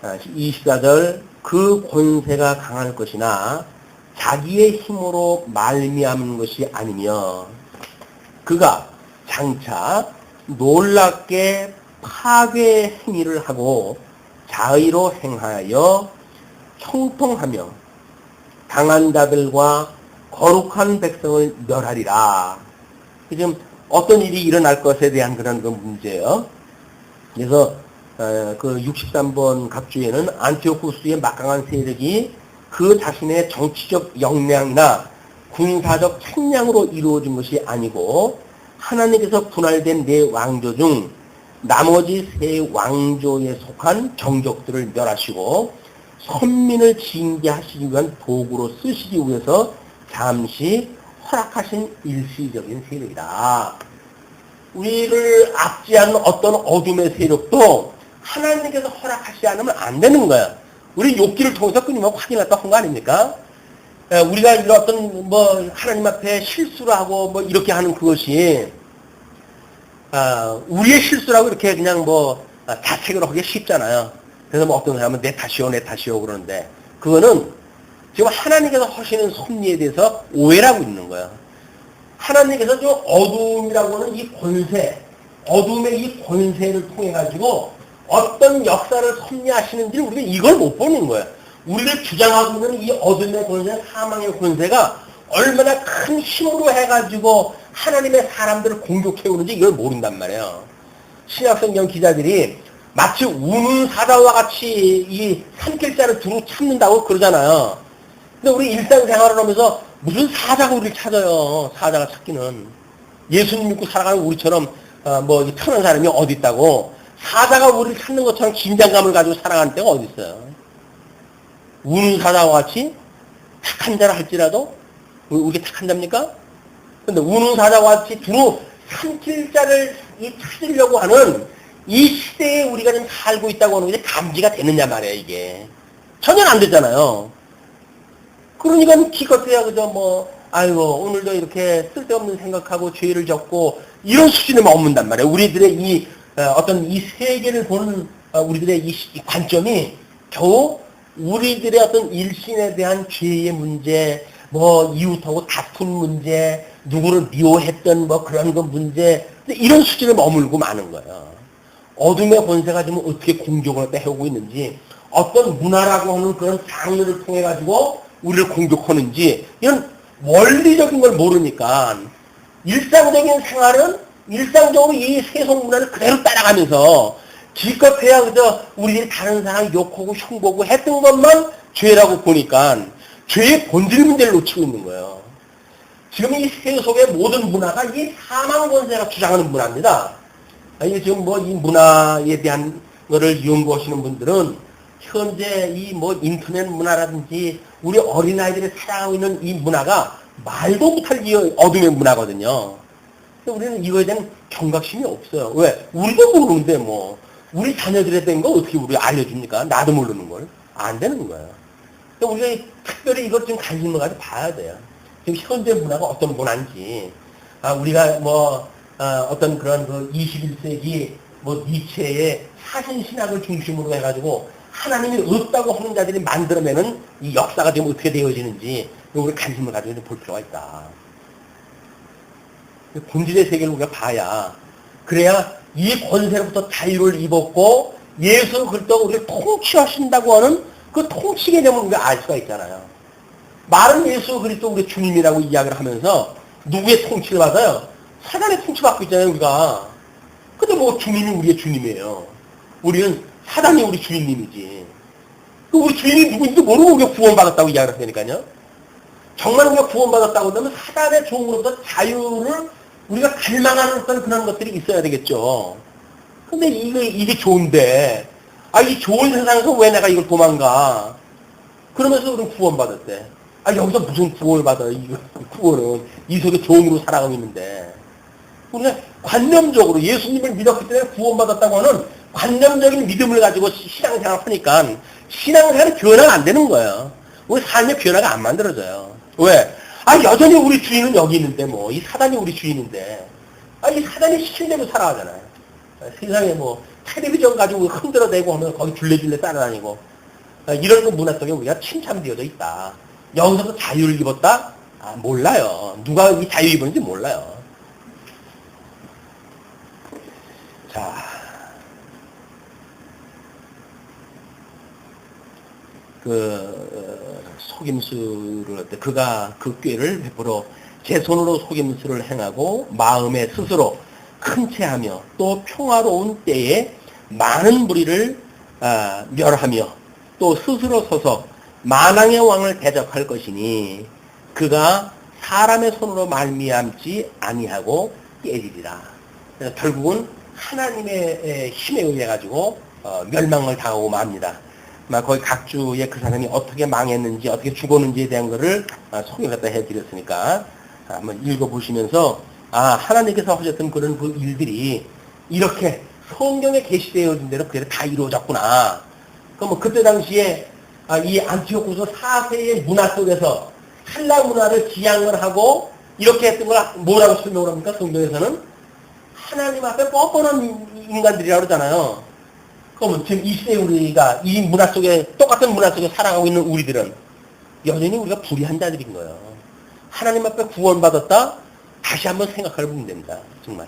24절 그 권세가 강할 것이나 자기의 힘으로 말미암은 것이 아니며 그가 장차 놀랍게 파괴 행위를 하고 자의로 행하여 형통하며 강한 자들과 거룩한 백성을 멸하리라. 지금 어떤 일이 일어날 것에 대한 그런 그 문제예요. 그래서 그 63번 갑주에는 안티오쿠스의 막강한 세력이 그 자신의 정치적 역량이나 군사적 책량으로 이루어진 것이 아니고 하나님께서 분할된 네 왕조 중 나머지 세 왕조에 속한 정족들을 멸하시고 선민을 징계하시기 위한 도구로 쓰시기 위해서 잠시 허락하신 일시적인 세력이다. 우리를 압제하는 어떤 어둠의 세력도 하나님께서 허락하시지 않으면 안 되는 거야. 우리 욕기를 통해서 끊임없이 확인했다 한 거 아닙니까? 우리가 이런 어떤 뭐 하나님 앞에 실수를 하고 뭐 이렇게 하는 그것이 우리의 실수라고 이렇게 그냥 뭐 자책을 하기 쉽잖아요. 그래서 뭐 어떤 사람은 내 탓이요 그러는데 그거는 지금 하나님께서 하시는 섭리에 대해서 오해라고 있는 거예요. 하나님께서 저 어둠이라고 하는 이 권세, 어둠의 이 권세를 통해 가지고 어떤 역사를 섭리하시는지를 우리가 이걸 못 보는 거예요. 우리를 주장하고 있는 이 어둠의 권세, 사망의 권세가 얼마나 큰 힘으로 해가지고 하나님의 사람들을 공격해오는지 이걸 모른단 말이에요. 신약성경 기자들이 마치 우는 사자와 같이 이 산길자를 두루 찾는다고 그러잖아요. 근데 우리 일상생활을 하면서 무슨 사자가 우리를 찾아요. 사자가 찾기는. 예수님 믿고 살아가는 우리처럼 뭐 편한 사람이 어디 있다고. 사자가 우리를 찾는 것처럼 긴장감을 가지고 살아가는 때가 어디 있어요. 우는 사자와 같이 착한 자라 할지라도 우리가 착한 자입니까? 근데 우는 사자와 같이 두루 산길자를 찾으려고 하는 이 시대에 우리가 지금 살고 있다고 하는 게 감지가 되느냐 말이에요, 이게. 전혀 안 되잖아요. 그러니까 기껏해야 그저 뭐, 아이고, 오늘도 이렇게 쓸데없는 생각하고 죄를 졌고, 이런 수준에 머문단 말이에요. 우리들의 이, 어떤 이 세계를 보는 우리들의 이 관점이 겨우 우리들의 어떤 일신에 대한 죄의 문제, 뭐 이웃하고 다툰 문제, 누구를 미워했던 뭐 그런 거 문제, 이런 수준에 머물고 마는 거예요. 어둠의 권세가 지금 어떻게 공격을 해오고 있는지, 어떤 문화라고 하는 그런 장르를 통해 가지고 우리를 공격하는지, 이런 원리적인 걸 모르니까 일상적인 생활은 일상적으로 이 세속 문화를 그대로 따라가면서 기껏해야 그저 우리들이 다른 사람 욕하고 흉보고 했던 것만 죄라고 보니까 죄의 본질 문제를 놓치고 있는 거예요. 지금 이 세속의 모든 문화가 이 사망 권세가 주장하는 문화입니다. 이게 지금 뭐 이 문화에 대한 거를 연구하시는 분들은 현재 이 뭐 인터넷 문화라든지 우리 어린아이들이 살아가고 있는 이 문화가 말도 못할 이 어둠의 문화거든요. 우리는 이거에 대한 경각심이 없어요. 왜? 우리도 모르는데 뭐 우리 자녀들에 대한 거 어떻게 우리 알려줍니까? 나도 모르는 걸. 안 되는 거예요. 우리가 특별히 이걸 좀 관심을 가지고 봐야 돼요. 지금 현대 문화가 어떤 문화인지, 우리가 뭐 어떤 그런 그 21세기 뭐 니체의 사신신학을 중심으로 해가지고 하나님이 없다고 하는 자들이 만들어내는 이 역사가 지금 어떻게 되어지는지 우리 관심을 가지고 볼 필요가 있다. 본질의 세계를 우리가 봐야, 그래야 이 권세로부터 자유를 입었고 예수 그리스도가 우리를 통치하신다고 하는 그 통치 개념을 우리가 알 수가 있잖아요. 말은 예수 그리스도 우리 주님이라고 이야기를 하면서 누구의 통치를 받아요? 사단의 통치받고 있잖아요, 우리가. 근데 뭐 주님이 우리의 주님이에요. 우리는 사단이 우리 주님이지. 그 우리 주님이 누구인지도 모르고 우리가 구원받았다고 이야기를 하니까요. 정말 우리가 구원받았다고 하면 사단의 종으로부터 자유를 우리가 갈망하는 어떤 그런 것들이 있어야 되겠죠. 근데 이게 좋은데, 이 좋은 세상에서 왜 내가 이걸 도망가? 그러면서 우리는 구원받았대. 여기서 무슨 구원을 받아요? 구원은 이 속에 종으로 살아가고 있는데. 우리가 관념적으로 예수님을 믿었기 때문에 구원받았다고 하는 관념적인 믿음을 가지고 신앙생활을 하니까 신앙생활이 변화가 안 되는 거예요. 우리 삶의 변화가 안 만들어져요. 왜? 여전히 우리 주인은 여기 있는데 뭐 이 사단이 우리 주인인데 이 사단이 시킨 대로 살아가잖아요. 세상에 뭐 텔레비전 가지고 흔들어대고 하면 거기 줄레줄레 따라다니고 이런 그 문화 속에 우리가 침참되어져 있다. 여기서도 자유를 입었다? 몰라요. 누가 이 자유 입었는지 몰라요. 자, 속임수를 그가 그 꾀를 베풀어 제 손으로 속임수를 행하고 마음에 스스로 큰 채하며 또 평화로운 때에 많은 무리를 멸하며 또 스스로 서서 만왕의 왕을 대적할 것이니 그가 사람의 손으로 말미암지 아니하고 깨리리라. 결국은 하나님의 힘에 의해 가지고 멸망을 당하고 맙니다. 거기 각주의 그 사람이 어떻게 망했는지 어떻게 죽었는지에 대한 것을 소개를 갖다 해드렸으니까 한번 읽어보시면서 하나님께서 하셨던 그런 그 일들이 이렇게 성경에 게시되어진 대로 그대로 다 이루어졌구나. 그럼 그때 당시에 이 안티오코스 4세의 문화 속에서 헬라 문화를 지향을 하고 이렇게 했던 걸 뭐라고 설명을 합니까? 성경에서는 하나님 앞에 뻔뻔한 인간들이라고 그러잖아요. 그러면 지금 이 시대에 우리가 이 문화 속에 똑같은 문화 속에 살아가고 있는 우리들은 여전히 우리가 불의한 자들인 거예요. 하나님 앞에 구원받았다? 다시 한번 생각해 보면 됩니다. 정말.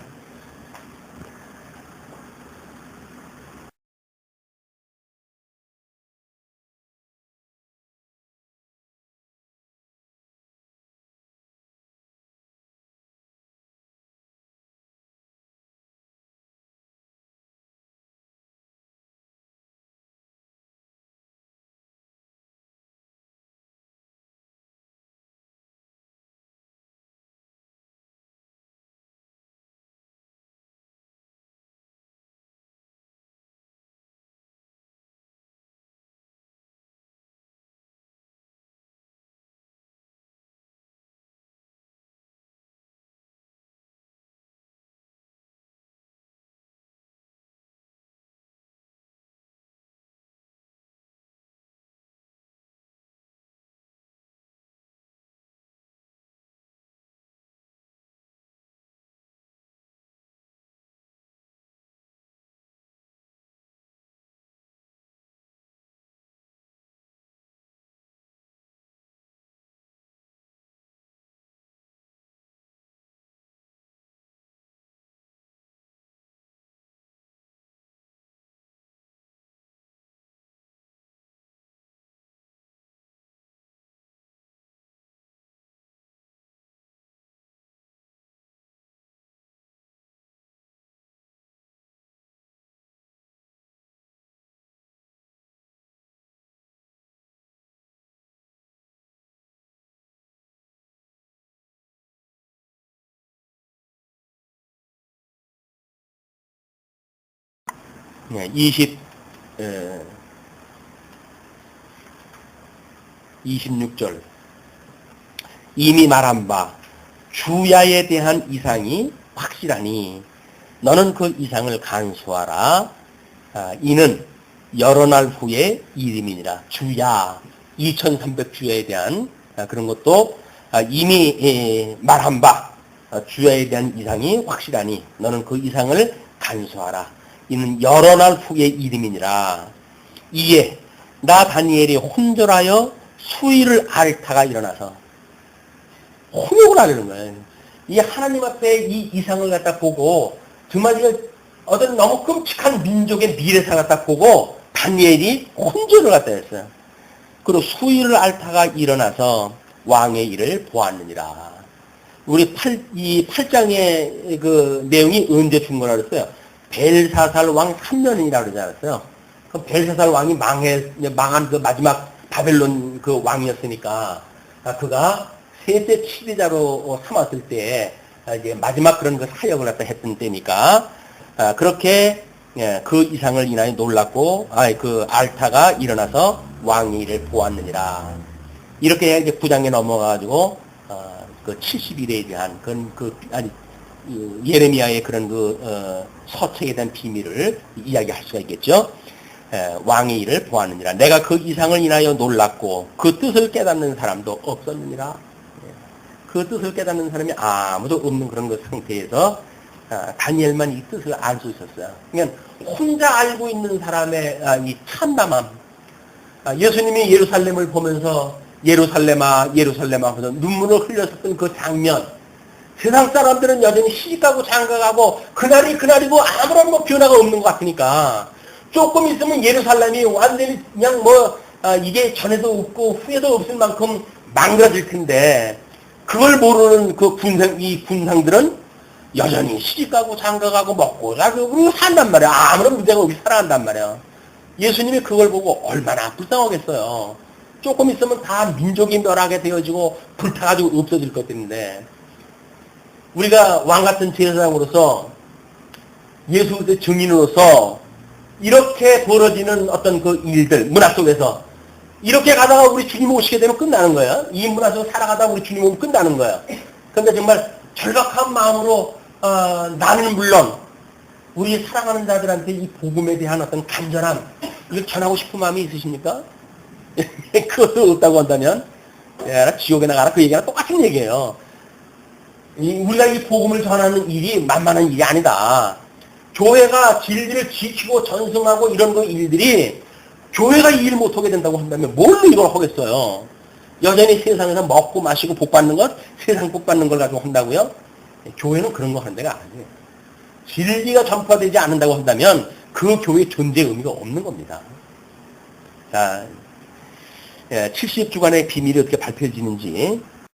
26절. 이미 말한 바 주야에 대한 이상이 확실하니 너는 그 이상을 간수하라. 이는 여러 날 후에 이름이니라. 주야, 2300주야에 대한 그런 것도 이미 말한 바 주야에 대한 이상이 확실하니 너는 그 이상을 간수하라. 이는 여러 날 후에 이름이니라. 이에 나 다니엘이 혼절하여 수위를 앓다가 일어나서 혼욕을 하려는 거예요. 이 하나님 앞에 이 이상을 갖다 보고 정말 이거 어떤 너무 끔찍한 민족의 미래사 갖다 보고 다니엘이 혼절을 갖다 했어요. 그리고 수위를 앓다가 일어나서 왕의 일을 보았느니라. 우리 8장의 그 내용이 언제 충분하 그랬어요? 벨사살 왕 3년이라고 그러지 않았어요? 그 벨사살 왕이 망한 그 마지막 바벨론 그 왕이었으니까, 그가 셋째 7위자로 삼았을 때, 이제 마지막 그런 그 사역을 갖다 했던 때니까, 그렇게, 그 이상을 인하여 놀랐고, 그 알타가 일어나서 왕의 일을 보았느니라. 이렇게 이제 9장에 넘어가가지고, 그 70일에 대한, 예레미야의 그런 서책에 대한 비밀을 이야기할 수가 있겠죠. 왕의 일을 보았느니라. 내가 그 이상을 인하여 놀랐고 그 뜻을 깨닫는 사람도 없었느니라. 그 뜻을 깨닫는 사람이 아무도 없는 그런 그 상태에서 다니엘만 이 뜻을 알 수 있었어요. 그러니까 혼자 알고 있는 사람의 이 참담함. 예수님이 예루살렘을 보면서 예루살렘아 예루살렘아 하면서 눈물을 흘렸었던 그 장면. 세상 사람들은 여전히 시집가고 장가가고 그날이고 아무런 뭐 변화가 없는 것 같으니까 조금 있으면 예루살렘이 완전히 그냥 이게 전에도 없고 후에도 없을 만큼 망가질 텐데 그걸 모르는 이 군상들은 여전히 시집가고 장가가고 먹고 자고 산단 말이야. 아무런 문제가 없이 살아간단 말이야. 예수님이 그걸 보고 얼마나 불쌍하겠어요. 조금 있으면 다 민족이 멸하게 되어지고 불타가지고 없어질 것인데 우리가 왕같은 제사장으로서 예수 그리스도의 증인으로서 이렇게 벌어지는 어떤 그 일들 문화 속에서 이렇게 가다가 우리 주님 오시게 되면 끝나는 거예요. 이 문화 속에 살아가다가 우리 주님 오면 끝나는 거예요. 그런데 정말 절박한 마음으로 나는 물론 우리 사랑하는 자들한테 이 복음에 대한 어떤 간절함 이걸 전하고 싶은 마음이 있으십니까? 그것도 없다고 한다면 지옥에 나가라 그 얘기랑 똑같은 얘기예요. 우리가 이 복음을 전하는 일이 만만한 일이 아니다. 교회가 진리를 지키고 전승하고 이런 그 일들이 교회가 이 일 못하게 된다고 한다면 뭘로 이걸 하겠어요? 여전히 세상에서 먹고 마시고 복 받는 것, 세상 복 받는 걸 가지고 한다고요? 교회는 그런 거 하는 데가 아니에요. 진리가 전파되지 않는다고 한다면 그 교회의 존재 의미가 없는 겁니다. 자, 70주간의 비밀이 어떻게 발표해지는지